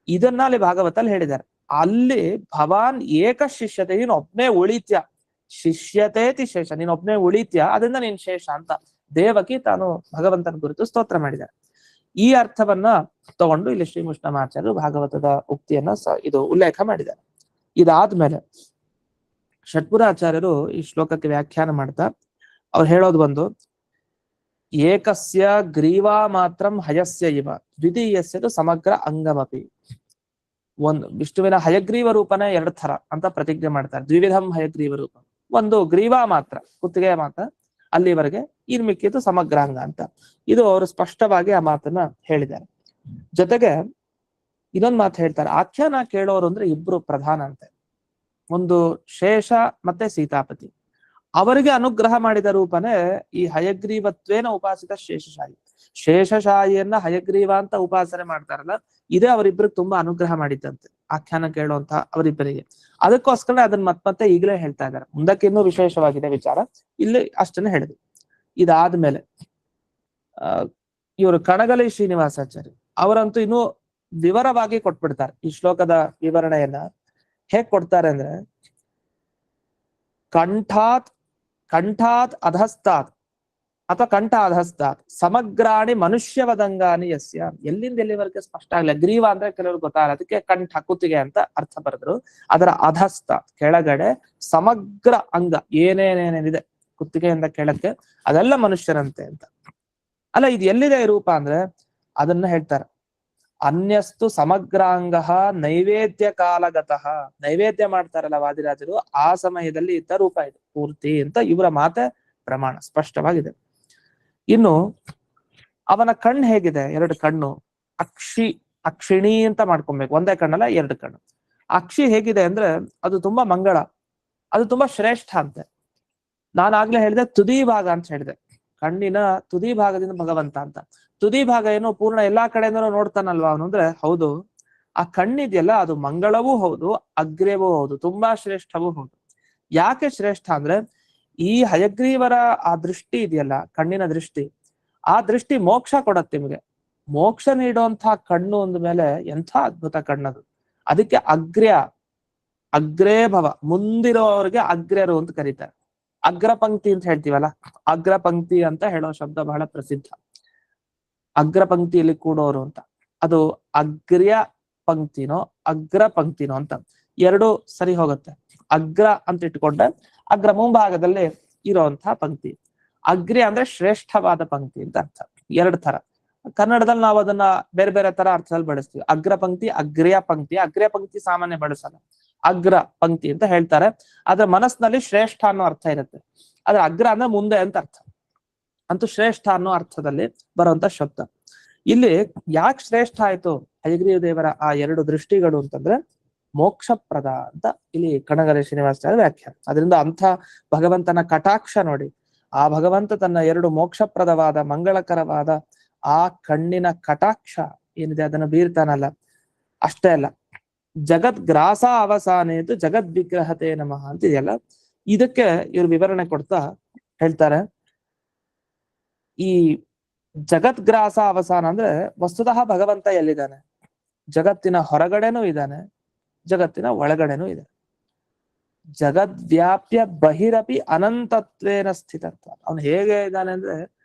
ಇದನ್ನ ಅಲ್ಲಿ ಭಾಗವತಲ್ಲಿ ಹೇಳಿದ್ದಾರೆ. ಅಲ್ಲಿ ಭವಾನ್ ಏಕ ಶಿಷ್ಯತೆ, ನೀನ್ ಒಬ್ನೇ ಉಳಿತ್ಯ, ಶಿಷ್ಯತೇತಿ ಶೇಷ, ನೀನ್ ಒಬ್ನೇ ಉಳಿತ್ಯ, ಅದರಿಂದ ನೀನ್ ಶೇಷ ಅಂತ ದೇವಕಿ ತಾನು ಭಗವಂತನ ಕುರಿತು ಸ್ತೋತ್ರ ಮಾಡಿದ್ದಾರೆ. ಈ ಅರ್ಥವನ್ನ ತಗೊಂಡು ಇಲ್ಲಿ ಶ್ರೀಮುಷ್ಣಮಾಚಾರ್ಯರು ಭಾಗವತದ ಉಕ್ತಿಯನ್ನ ಇದು ಉಲ್ಲೇಖ ಮಾಡಿದ್ದಾರೆ. ಇದಾದ್ಮೇಲೆ ಷಟ್ಪುರಾಚಾರ್ಯರು ಈ ಶ್ಲೋಕಕ್ಕೆ ವ್ಯಾಖ್ಯಾನ ಮಾಡ್ತಾ ಅವ್ರು ಹೇಳೋದು ಒಂದು, ಏಕಸ್ಯ ಗ್ರೀವಾ ಮಾತ್ರಂ ಹಯಸ್ಯ ಇವ ದ್ವಿತೀಯಸ್ಯದು ಸಮಗ್ರ ಅಂಗಮಪಿ. ಒಂದು ವಿಷ್ಣುವಿನ ಹಯಗ್ರೀವ ರೂಪನೇ ಎರಡು ಥರ ಅಂತ ಪ್ರತಿಜ್ಞೆ ಮಾಡ್ತಾರೆ. ದ್ವಿವಿಧಂ ಹಯಗ್ರೀವ ರೂಪ, ಒಂದು ಗ್ರೀವಾ ಮಾತ್ರ, ಕುತ್ತಿಗೆ ಮಾತ್ರ, ಅಲ್ಲಿವರೆಗೆ, ಇನ್ ಮಿಕ್ಕಿದ್ದು ಸಮಗ್ರಾಂಗ ಅಂತ. ಇದು ಅವರು ಸ್ಪಷ್ಟವಾಗಿ ಆ ಮಾತನ್ನ ಹೇಳಿದ್ದಾರೆ. ಜೊತೆಗೆ ಇನ್ನೊಂದು ಮಾತು ಹೇಳ್ತಾರೆ, ಆಖ್ಯಾನ ಕೇಳೋರು ಅಂದ್ರೆ ಇಬ್ರು ಪ್ರಧಾನ ಅಂತೆ. ಒಂದು ಶೇಷ ಮತ್ತೆ ಸೀತಾಪತಿ. ಅವರಿಗೆ ಅನುಗ್ರಹ ಮಾಡಿದ ರೂಪನೇ ಈ ಹಯಗ್ರೀವತ್ವೇನ ಉಪಾಸಿತ ಶೇಷಶಾಯಿ. ಶೇಷಶಾಹಿಯನ್ನ ಹಯಗ್ರೀವ ಅಂತ ಉಪಾಸನೆ ಮಾಡ್ತಾರಲ್ಲ, ಇದೇ ಅವರಿಬ್ಬರಿಗೆ ತುಂಬಾ ಅನುಗ್ರಹ ಮಾಡಿದ್ದಂತೆ, ಆಖ್ಯಾನ ಕೇಳುವಂತ ಅವರಿಬ್ಬರಿಗೆ. ಅದಕ್ಕೋಸ್ಕರ ಅದನ್ನ ಮತ್ತೆ ಈಗಲೇ ಹೇಳ್ತಾ ಇದ್ದಾರೆ. ಮುಂದಕ್ಕೆ ಇನ್ನೂ ವಿಶೇಷವಾಗಿದೆ ವಿಚಾರ, ಇಲ್ಲಿ ಅಷ್ಟನ್ನ ಹೇಳಿದ್ರು. ಇದಾದ್ಮೇಲೆ ಇವರು ಕಣಗಲಿ ಶ್ರೀನಿವಾಸಾಚಾರ್ಯ ಅವರಂತೂ ಇನ್ನೂ ವಿವರವಾಗಿ ಕೊಟ್ಬಿಡ್ತಾರೆ ಈ ಶ್ಲೋಕದ ವಿವರಣೆಯನ್ನ. ಹೇಗ್ ಕೊಡ್ತಾರೆ ಅಂದ್ರೆ, ಕಂಠಾತ್ ಅಧಸ್ತಾತ್ ಅಥವಾ ಕಂಠ ಅಧಸ್ತಾತ್ ಸಮಗ್ರಾಣಿ ಮನುಷ್ಯವದಂಗಾನಿ ಯಸ್ಯ. ಎಲ್ಲಿಂದ ಎಲ್ಲಿವರೆಗೆ ಸ್ಪಷ್ಟ ಆಗಲ್ಲ. ಗ್ರೀವ ಅಂದ್ರೆ ಕೆಲವರು ಗೊತ್ತಾಗಲ್ಲ, ಅದಕ್ಕೆ ಕಂಠ ಕುತ್ತಿಗೆ ಅಂತ ಅರ್ಥ ಬರೆದ್ರು. ಅದರ ಅಧಸ್ತಾತ್ ಕೆಳಗಡೆ, ಸಮಗ್ರ ಅಂಗ ಏನೇನೇನೇನಿದೆ ಕುತ್ತಿಗೆಯಿಂದ ಕೆಳಕ್ಕೆ ಅದೆಲ್ಲ ಮನುಷ್ಯರಂತೆ ಅಂತ. ಅಲ್ಲ, ಇದು ಎಲ್ಲಿದೆ ರೂಪ ಅಂದ್ರೆ ಅದನ್ನ ಹೇಳ್ತಾರೆ. ಅನ್ಯಸ್ತು ಸಮಗ್ರಾಂಗ ನೈವೇದ್ಯ ಕಾಲಗತಃ, ನೈವೇದ್ಯ ಮಾಡ್ತಾರಲ್ಲ ವಾದಿರಾಜರು, ಆ ಸಮಯದಲ್ಲಿ ಇದ್ದ ರೂಪ ಇದು ಪೂರ್ತಿ ಅಂತ ಇವರ ಮಾತೆ ಪ್ರಮಾಣ ಸ್ಪಷ್ಟವಾಗಿದೆ. ಇನ್ನು ಅವನ ಕಣ್ಣು ಹೇಗಿದೆ? ಎರಡು ಕಣ್ಣು, ಅಕ್ಷಿಣಿ ಅಂತ ಮಾಡ್ಕೊಬೇಕು, ಒಂದೇ ಕಣ್ಣಲ್ಲ ಎರಡು ಕಣ್ಣು. ಅಕ್ಷಿ ಹೇಗಿದೆ ಅಂದ್ರೆ ಅದು ತುಂಬಾ ಮಂಗಳ, ಅದು ತುಂಬಾ ಶ್ರೇಷ್ಠ ಅಂತೆ. ನಾನಾಗ್ಲೇ ಹೇಳಿದೆ ತುದಿ ಭಾಗ ಅಂತ ಹೇಳಿದೆ, ಕಣ್ಣಿನ ತುದಿ ಭಾಗದಿಂದ ಭಗವಂತ ಅಂತ. ತುದಿ ಭಾಗ ಏನು ಪೂರ್ಣ ಎಲ್ಲಾ ಕಡೆಯಿಂದನೂ ನೋಡ್ತಾನಲ್ವಾ ಅವನು ಅಂದ್ರೆ, ಹೌದು. ಆ ಕಣ್ಣಿದೆಯಲ್ಲ ಅದು ಮಂಗಳವೂ ಹೌದು, ಅಗ್ರ್ಯವೂ ಹೌದು, ತುಂಬಾ ಶ್ರೇಷ್ಠವೂ ಹೌದು. ಯಾಕೆ ಶ್ರೇಷ್ಠ ಅಂದ್ರೆ, ಈ ಹಯಗ್ರೀವರ ಆ ದೃಷ್ಟಿ ಇದೆಯಲ್ಲ, ಕಣ್ಣಿನ ದೃಷ್ಟಿ, ಆ ದೃಷ್ಟಿ ಮೋಕ್ಷ ಕೊಡತ್ತೆ ನಿಮಗೆ. ಮೋಕ್ಷ ನೀಡುವಂತಹ ಕಣ್ಣು ಅಂದ ಮೇಲೆ ಎಂಥ ಅದ್ಭುತ ಕಣ್ಣದು. ಅದಕ್ಕೆ ಅಗ್ರೇ ಭವ, ಮುಂದಿರೋರಿಗೆ ಅಗ್ರ್ಯರು ಅಂತ ಕರೀತಾರೆ. ಅಗ್ರ ಪಂಕ್ತಿ ಅಂತ ಹೇಳ್ತೀವಲ್ಲ, ಅಗ್ರ ಪಂಕ್ತಿ ಅಂತ ಹೇಳೋ ಶಬ್ದ ಬಹಳ ಪ್ರಸಿದ್ಧ. ಅಗ್ರ ಪಂಕ್ತಿಯಲ್ಲಿ ಕೂಡೋರು ಅಂತ, ಅದು ಅಗ್ರ್ಯ ಪಂಕ್ತಿನೋ ಅಗ್ರ ಪಂಕ್ತಿನೋ ಅಂತ ಎರಡು ಸರಿ ಹೋಗುತ್ತೆ. ಅಗ್ರ ಅಂತ ಇಟ್ಕೊಂಡ್ರೆ ಅಗ್ರ ಮುಂಭಾಗದಲ್ಲಿ ಇರೋಂತಹ ಪಂಕ್ತಿ. ಅಗ್ರ್ಯ ಅಂದ್ರೆ ಶ್ರೇಷ್ಠವಾದ ಪಂಕ್ತಿ ಅಂತ ಅರ್ಥ. ಎರಡು ತರ ಕನ್ನಡದಲ್ಲಿ ನಾವು ಅದನ್ನ ಬೇರೆ ಬೇರೆ ತರ ಅರ್ಥದಲ್ಲಿ ಬಳಸ್ತೀವಿ. ಅಗ್ರ ಪಂಕ್ತಿ, ಅಗ್ರ್ಯ ಪಂಕ್ತಿ. ಅಗ್ರ್ಯ ಪಂಕ್ತಿ ಸಾಮಾನ್ಯ ಬಳಸಲ್ಲ, ಅಗ್ರ ಪಂಕ್ತಿ ಅಂತ ಹೇಳ್ತಾರೆ. ಆದ್ರೆ ಮನಸ್ಸಿನಲ್ಲಿ ಶ್ರೇಷ್ಠ ಅನ್ನೋ ಅರ್ಥ ಇರುತ್ತೆ. ಆದ್ರೆ ಅಗ್ರ ಅಂದ್ರೆ ಮುಂದೆ ಅಂತ ಅರ್ಥ, ಅಂತೂ ಶ್ರೇಷ್ಠ ಅನ್ನೋ ಅರ್ಥದಲ್ಲಿ ಬರುವಂತ ಶಬ್ದ. ಇಲ್ಲಿ ಯಾಕೆ ಶ್ರೇಷ್ಠ ಆಯ್ತು ಹಯಗ್ರೀವ ದೇವರ ಆ ಎರಡು ದೃಷ್ಟಿಗಳು ಅಂತಂದ್ರೆ, ಮೋಕ್ಷಪ್ರದ ಅಂತ ಇಲ್ಲಿ ಕಣಗಲಿ ಶ್ರೀನಿವಾಸಾಚಾರ್ಯ ವ್ಯಾಖ್ಯಾನ. ಅದರಿಂದ ಅಂಥ ಭಗವಂತನ ಕಟಾಕ್ಷ ನೋಡಿ, ಆ ಭಗವಂತ ತನ್ನ ಎರಡು ಮೋಕ್ಷಪ್ರದವಾದ ಮಂಗಳಕರವಾದ ಆ ಕಣ್ಣಿನ ಕಟಾಕ್ಷ ಏನಿದೆ ಅದನ್ನ ಬೀರ್ತಾನಲ್ಲ. ಅಷ್ಟೇ ಅಲ್ಲ, ಜಗದ್ಗ್ರಾಸ ಅವಸಾನೇತು ಜಗದ್ ವಿಗ್ರಹತೆ ನಮಃ ಅಂತಿದೆಯಲ್ಲ, ಇದಕ್ಕೆ ಇವರು ವಿವರಣೆ ಕೊಡ್ತಾ ಹೇಳ್ತಾರೆ, ಈ ಜಗದ್ಗ್ರಾಸ ಅವಸಾನ ಅಂದ್ರೆ ವಸ್ತುತಃ ಭಗವಂತ ಎಲ್ಲಿದ್ದಾನೆ? ಜಗತ್ತಿನ ಹೊರಗಡೆನೂ ಇದ್ದಾನೆ, ಜಗತ್ತಿನ ಒಳಗಡೆನೂ ಇದೆ. ಜಗದ್ವ್ಯಾಪ್ಯ ಬಹಿರಪಿ ಅನಂತತ್ವೇನ ಸ್ಥಿತತ್ವ. ಅವನು ಹೇಗೆ ಇದ್ದಾನೆ ಅಂದ್ರೆ,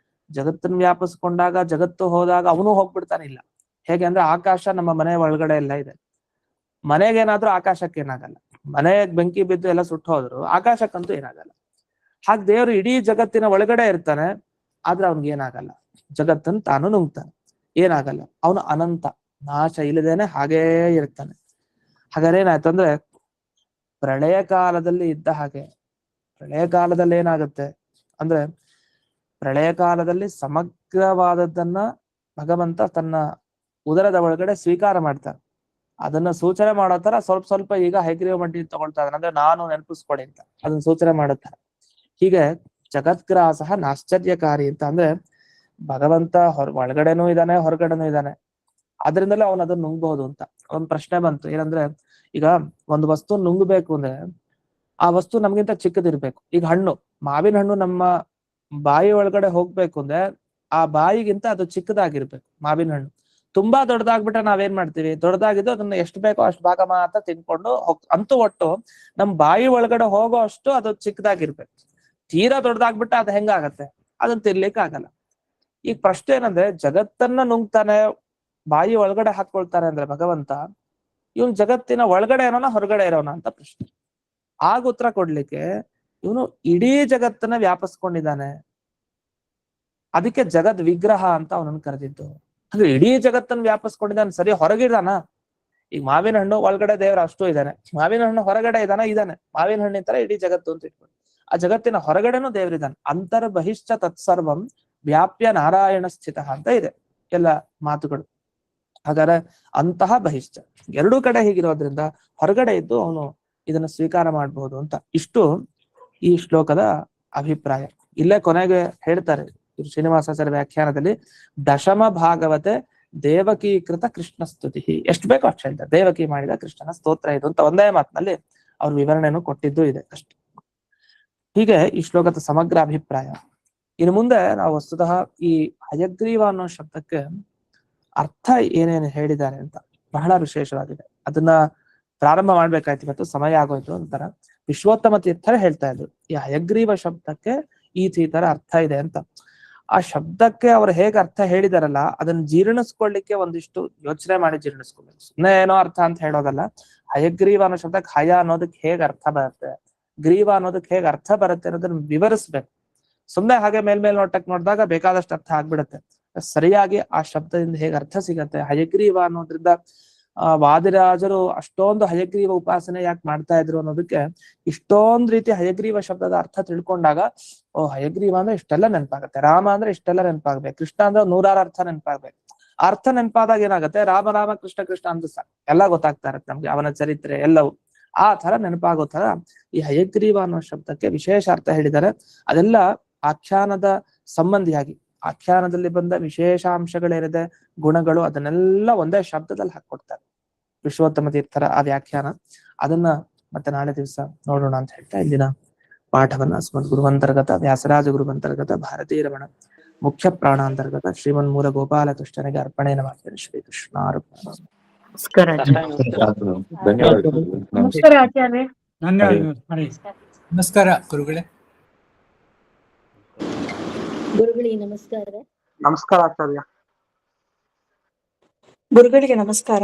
ಜಗತ್ತನ್ನು ವ್ಯಾಪಿಸ್ಕೊಂಡಾಗ, ಜಗತ್ತು ಹೋದಾಗ ಅವನು ಹೋಗ್ಬಿಡ್ತಾನೆ. ಇಲ್ಲ, ಹೇಗೆ ಅಂದ್ರೆ ಆಕಾಶ ನಮ್ಮ ಮನೆ ಒಳಗಡೆ ಎಲ್ಲ ಇದೆ. ಮನೆಗೇನಾದ್ರೂ ಆಕಾಶಕ್ಕೆ ಏನಾಗಲ್ಲ, ಮನೆಗೆ ಬೆಂಕಿ ಬಿದ್ದು ಎಲ್ಲ ಸುಟ್ಟು ಹೋದ್ರು ಆಕಾಶಕ್ಕಂತೂ ಏನಾಗಲ್ಲ. ಹಾಗೆ ದೇವರು ಇಡೀ ಜಗತ್ತಿನ ಒಳಗಡೆ ಇರ್ತಾನೆ, ಆದ್ರೆ ಅವ್ನಿಗೆ ಏನಾಗಲ್ಲ, ಜಗತ್ತನ್ನು ತಾನು ನುಂಗ್ತಾನೆ, ಏನಾಗಲ್ಲ, ಅವನು ಅನಂತ, ನಾಶ ಇಲ್ಲದೇನೆ ಹಾಗೇ ಇರ್ತಾನೆ. ಹಾಗಾದ್ರೆ ಏನಾಯ್ತು ಅಂದ್ರೆ ಪ್ರಳಯ ಕಾಲದಲ್ಲಿ ಇದ್ದ ಹಾಗೆ, ಪ್ರಳಯ ಕಾಲದಲ್ಲಿ ಏನಾಗುತ್ತೆ ಅಂದ್ರೆ ಪ್ರಳಯ ಕಾಲದಲ್ಲಿ ಸಮಗ್ರವಾದದ್ದನ್ನ ಭಗವಂತ ತನ್ನ ಉದರದ ಒಳಗಡೆ ಸ್ವೀಕಾರ ಮಾಡ್ತಾನೆ. ಅದನ್ನ ಸೂಚನೆ ಮಾಡೋ ತರ ಸ್ವಲ್ಪ ಸ್ವಲ್ಪ ಈಗ ಹೈಗ್ರೀವ ಮಟ್ಟಿ ತಗೊಳ್ತಾ ಇದ್ದಾನೆ, ಅಂದ್ರೆ ನಾನು ನೆನಪಿಸ್ಕೊಡಿ ಅಂತ ಅದನ್ನ ಸೂಚನೆ ಮಾಡುತ್ತಾರೆ. ಹೀಗೆ ಜಗತ್ಗ್ರಾಸಃ ನಾಶ್ಚರ್ಯಕಾರಿ ಅಂತ ಅಂದ್ರೆ ಭಗವಂತ ಒಳಗಡೆನೂ ಇದ್ದಾನೆ, ಹೊರಗಡೆನೂ ಇದ್ದಾನೆ, ಆದ್ರಿಂದಲೇ ಅವನು ಅದನ್ನ ನುಂಗ್ಬಹುದು ಅಂತ. ಒಂದ್ ಪ್ರಶ್ನೆ ಬಂತು, ಏನಂದ್ರೆ ಈಗ ಒಂದು ವಸ್ತು ನುಂಗ್ಬೇಕು ಅಂದ್ರೆ ಆ ವಸ್ತು ನಮ್ಗಿಂತ ಚಿಕ್ಕದಿರ್ಬೇಕು. ಈಗ ಹಣ್ಣು, ಮಾವಿನ ಹಣ್ಣು ನಮ್ಮ ಬಾಯಿ ಒಳಗಡೆ ಹೋಗ್ಬೇಕು ಅಂದ್ರೆ ಆ ಬಾಯಿಗಿಂತ ಅದು ಚಿಕ್ಕದಾಗಿರ್ಬೇಕು ಮಾವಿನ ಹಣ್ಣು. ತುಂಬಾ ದೊಡ್ಡದಾಗ್ಬಿಟ್ರೆ ನಾವೇನ್ ಮಾಡ್ತೀವಿ, ದೊಡ್ಡದಾಗಿದ್ದು ಅದನ್ನ ಎಷ್ಟು ಬೇಕೋ ಅಷ್ಟು ಭಾಗ ಮಾತ್ರ ತಿನ್ಕೊಂಡು ಅಂತೂ ಒಟ್ಟು ನಮ್ ಬಾಯಿ ಒಳಗಡೆ ಹೋಗೋ ಅಷ್ಟು ಅದು ಚಿಕ್ಕದಾಗಿರ್ಬೇಕು. ತೀರಾ ದೊಡ್ಡದಾಗ್ಬಿಟ್ರೆ ಅದು ಹೆಂಗಾಗತ್ತೆ, ಅದನ್ನ ತಿನ್ಲಿಕ್ಕೆ ಆಗಲ್ಲ. ಈಗ ಪ್ರಶ್ನೆ ಏನಂದ್ರೆ ಜಗತ್ತನ್ನ ನುಂಗ್ತಾನೆ, ಬಾಯಿ ಒಳಗಡೆ ಹಾಕೊಳ್ತಾನೆ ಅಂದ್ರೆ ಭಗವಂತ, ಇವನ್ ಜಗತ್ತಿನ ಒಳಗಡೆ ಇರೋನ ಹೊರಗಡೆ ಇರೋನ ಅಂತ ಪ್ರಶ್ನೆ. ಆಗ ಉತ್ತರ ಕೊಡ್ಲಿಕ್ಕೆ ಇವನು ಇಡೀ ಜಗತ್ತನ್ನ ವ್ಯಾಪಿಸ್ಕೊಂಡಿದ್ದಾನೆ, ಅದಕ್ಕೆ ಜಗದ್ ವಿಗ್ರಹ ಅಂತ ಅವನನ್ನು ಕರೆದಿದ್ದು. ಅಂದ್ರೆ ಇಡೀ ಜಗತ್ತನ್ನು ವ್ಯಾಪಿಸ್ಕೊಂಡಿದ್ದಾನೆ, ಸರಿ ಹೊರಗಿದಾನ? ಈಗ ಮಾವಿನ ಹಣ್ಣು ಒಳಗಡೆ ದೇವರ ಅಷ್ಟು ಇದ್ದಾನೆ, ಮಾವಿನ ಹಣ್ಣು ಹೊರಗಡೆ ಇದ್ದಾನೆ, ಮಾವಿನ ಹಣ್ಣಿನ ತರ ಇಡೀ ಜಗತ್ತು ಅಂತ ಇಟ್ಕೊಂಡು ಆ ಜಗತ್ತಿನ ಹೊರಗಡೆನೂ ದೇವರಿದ್ದಾನೆ. ಅಂತರ್ಬಹಿಶ್ಚ ತತ್ಸರ್ವಂ ವ್ಯಾಪ್ಯ ನಾರಾಯಣ ಸ್ಥಿತ ಅಂತ ಇದೆ ಎಲ್ಲ ಮಾತುಗಳು. ಹಾಗಾದ್ರೆ ಅಂತಹ ಬಹಿಶ್ಚ ಎರಡೂ ಕಡೆ ಹೀಗಿರೋದ್ರಿಂದ ಹೊರಗಡೆ ಇದ್ದು ಅವನು ಇದನ್ನ ಸ್ವೀಕಾರ ಮಾಡಬಹುದು ಅಂತ. ಇಷ್ಟು ಈ ಶ್ಲೋಕದ ಅಭಿಪ್ರಾಯ. ಇಲ್ಲೇ ಕೊನೆಗೆ ಹೇಳ್ತಾರೆ ಶ್ರೀನಿವಾಸಾಚಾರ್ಯ ವ್ಯಾಖ್ಯಾನದಲ್ಲಿ, ದಶಮ ಭಾಗವತೆ ದೇವಕೀಕೃತ ಕೃಷ್ಣ ಸ್ತುತಿ, ಎಷ್ಟು ಬೇಕೋ ಅಷ್ಟು ಹೇಳ್ತಾರೆ, ದೇವಕಿ ಮಾಡಿದ ಕೃಷ್ಣನ ಸ್ತೋತ್ರ ಇದು ಅಂತ ಒಂದೇ ಮಾತಿನಲ್ಲಿ ಅವ್ರ ವಿವರಣೆಯನ್ನು ಕೊಟ್ಟಿದ್ದು ಇದೆ ಅಷ್ಟೇ. ಹೀಗೆ ಈ ಶ್ಲೋಕದ ಸಮಗ್ರ ಅಭಿಪ್ರಾಯ. ಇನ್ನು ಮುಂದೆ ನಾವು ವಸ್ತುತಃ ಈ ಹಯಗ್ರೀವ ಅನ್ನೋ ಶಬ್ದಕ್ಕೆ ಅರ್ಥ ಏನೇನು ಹೇಳಿದ್ದಾರೆ ಅಂತ ಬಹಳ ವಿಶೇಷವಾಗಿದೆ. ಅದನ್ನ ಪ್ರಾರಂಭ ಮಾಡ್ಬೇಕಾಯ್ತು, ಇವತ್ತು ಸಮಯ ಆಗೋಯ್ತು ಅಂತಾರ. ವಿಶ್ವೋತ್ತಮ ತೀರ್ಥರೇ ಹೇಳ್ತಾ ಇದ್ರು ಈ ಹಯಗ್ರೀವ ಶಬ್ದಕ್ಕೆ ಈ ತರ ಅರ್ಥ ಇದೆ ಅಂತ. ಆ ಶಬ್ದಕ್ಕೆ ಅವ್ರು ಹೇಗೆ ಅರ್ಥ ಹೇಳಿದಾರಲ್ಲ ಅದನ್ನ ಜೀರ್ಣಿಸ್ಕೊಳ್ಳಿಕ್ಕೆ ಒಂದಿಷ್ಟು ಯೋಚನೆ ಮಾಡಿ ಜೀರ್ಣಿಸ್ಕೊಬೇಕು. ಸುಮ್ಮನೆ ಏನೋ ಅರ್ಥ ಅಂತ ಹೇಳೋದಲ್ಲ. ಹಯಗ್ರೀವ ಅನ್ನೋ ಶಬ್ದಕ್ಕೆ ಹಯ ಅನ್ನೋದಕ್ಕೆ ಹೇಗೆ ಅರ್ಥ ಬರುತ್ತೆ, ಗ್ರೀವ ಅನ್ನೋದಕ್ಕೆ ಹೇಗೆ ಅರ್ಥ ಬರುತ್ತೆ ಅನ್ನೋದನ್ನ ವಿವರಿಸ್ಬೇಕು. ಸುಮ್ಮನೆ ಹಾಗೆ ಮೇಲ್ಮೇಲ್ ನೋಟಕ್ಕೆ ನೋಡಿದಾಗ ಬೇಕಾದಷ್ಟು ಅರ್ಥ ಆಗ್ಬಿಡುತ್ತೆ. ಸರಿಯಾಗಿ ಆ ಶಬ್ದದಿಂದ ಹೇಗೆ ಅರ್ಥ ಸಿಗತ್ತೆ, ಹಯಗ್ರೀವ ಅನ್ನೋದ್ರಿಂದ ವಾದಿರಾಜರು ಅಷ್ಟೊಂದು ಹಯಗ್ರೀವ ಉಪಾಸನೆ ಯಾಕೆ ಮಾಡ್ತಾ ಇದ್ರು ಅನ್ನೋದಕ್ಕೆ ಇಷ್ಟೊಂದು ರೀತಿ ಹಯಗ್ರೀವ ಶಬ್ದದ ಅರ್ಥ ತಿಳ್ಕೊಂಡಾಗ ಓ ಹಯಗ್ರೀವ ಅಂದ್ರೆ ಇಷ್ಟೆಲ್ಲ ನೆನಪಾಗತ್ತೆ, ರಾಮ ಅಂದ್ರೆ ಇಷ್ಟೆಲ್ಲ ನೆನಪಾಗ್ಬೇಕು, ಕೃಷ್ಣ ಅಂದ್ರೆ 106 ಅರ್ಥ ನೆನಪಾಗ್ಬೇಕು. ಅರ್ಥ ನೆನಪಾದಾಗ ಏನಾಗುತ್ತೆ, ರಾಮ ರಾಮ ಕೃಷ್ಣ ಕೃಷ್ಣ ಅಂತ ಎಲ್ಲ ಗೊತ್ತಾಗ್ತಾ ಇರತ್ತೆ ನಮ್ಗೆ, ಅವನ ಚರಿತ್ರೆ ಎಲ್ಲವೂ ಆ ತರ ನೆನಪಾಗೋ ತರ ಈ ಹಯಗ್ರೀವ ಅನ್ನೋ ಶಬ್ದಕ್ಕೆ ವಿಶೇಷ ಅರ್ಥ ಹೇಳಿದ್ದಾರೆ. ಅದೆಲ್ಲ ಆಖ್ಯಾನದ ಸಂಬಂಧಿಯಾಗಿ ಆಖ್ಯಾನದಲ್ಲಿ ಬಂದ ವಿಶೇಷಾಂಶಗಳೇನಿದೆ, ಗುಣಗಳು, ಅದನ್ನೆಲ್ಲ ಒಂದೇ ಶಬ್ದದಲ್ಲಿ ಹಾಕೊಡ್ತಾರೆ ವಿಶ್ವೋತ್ತಮ ತೀರ್ಥರ ಆ ವ್ಯಾಖ್ಯಾನ. ಅದನ್ನ ಮತ್ತೆ ನಾಳೆ ದಿವಸ ನೋಡೋಣ ಅಂತ ಹೇಳ್ತಾ ಇಲ್ಲಿನ ಪಾಠವನ್ನ ಅಸ್ಮದ್ ಗುರುವಂತರ್ಗತ ವ್ಯಾಸರಾಜ ಗುರುವಂತರ್ಗತ ಭಾರತೀಯ ರಮಣ ಮುಖ್ಯ ಪ್ರಾಣಾಂತರ್ಗತ ಶ್ರೀಮನ್ ಮೂಲ ಗೋಪಾಲ ಕೃಷ್ಣನಿಗೆ ಅರ್ಪಣೆಯನ್ನು ಮಾಡ್ತೇನೆ. ಶ್ರೀ ಕೃಷ್ಣ ನಮಸ್ಕಾರ ನಮಸ್ಕಾರ ಆಚಾರ್ಯ. ನಮಸ್ಕಾರ ಗುರುಗಳೇ. ಗುರುಗಳಿಗೆ ನಮಸ್ಕಾರ. ನಮಸ್ಕಾರ ಆಚಾರ್ಯ. ಗುರುಗಳಿಗೆ ನಮಸ್ಕಾರ.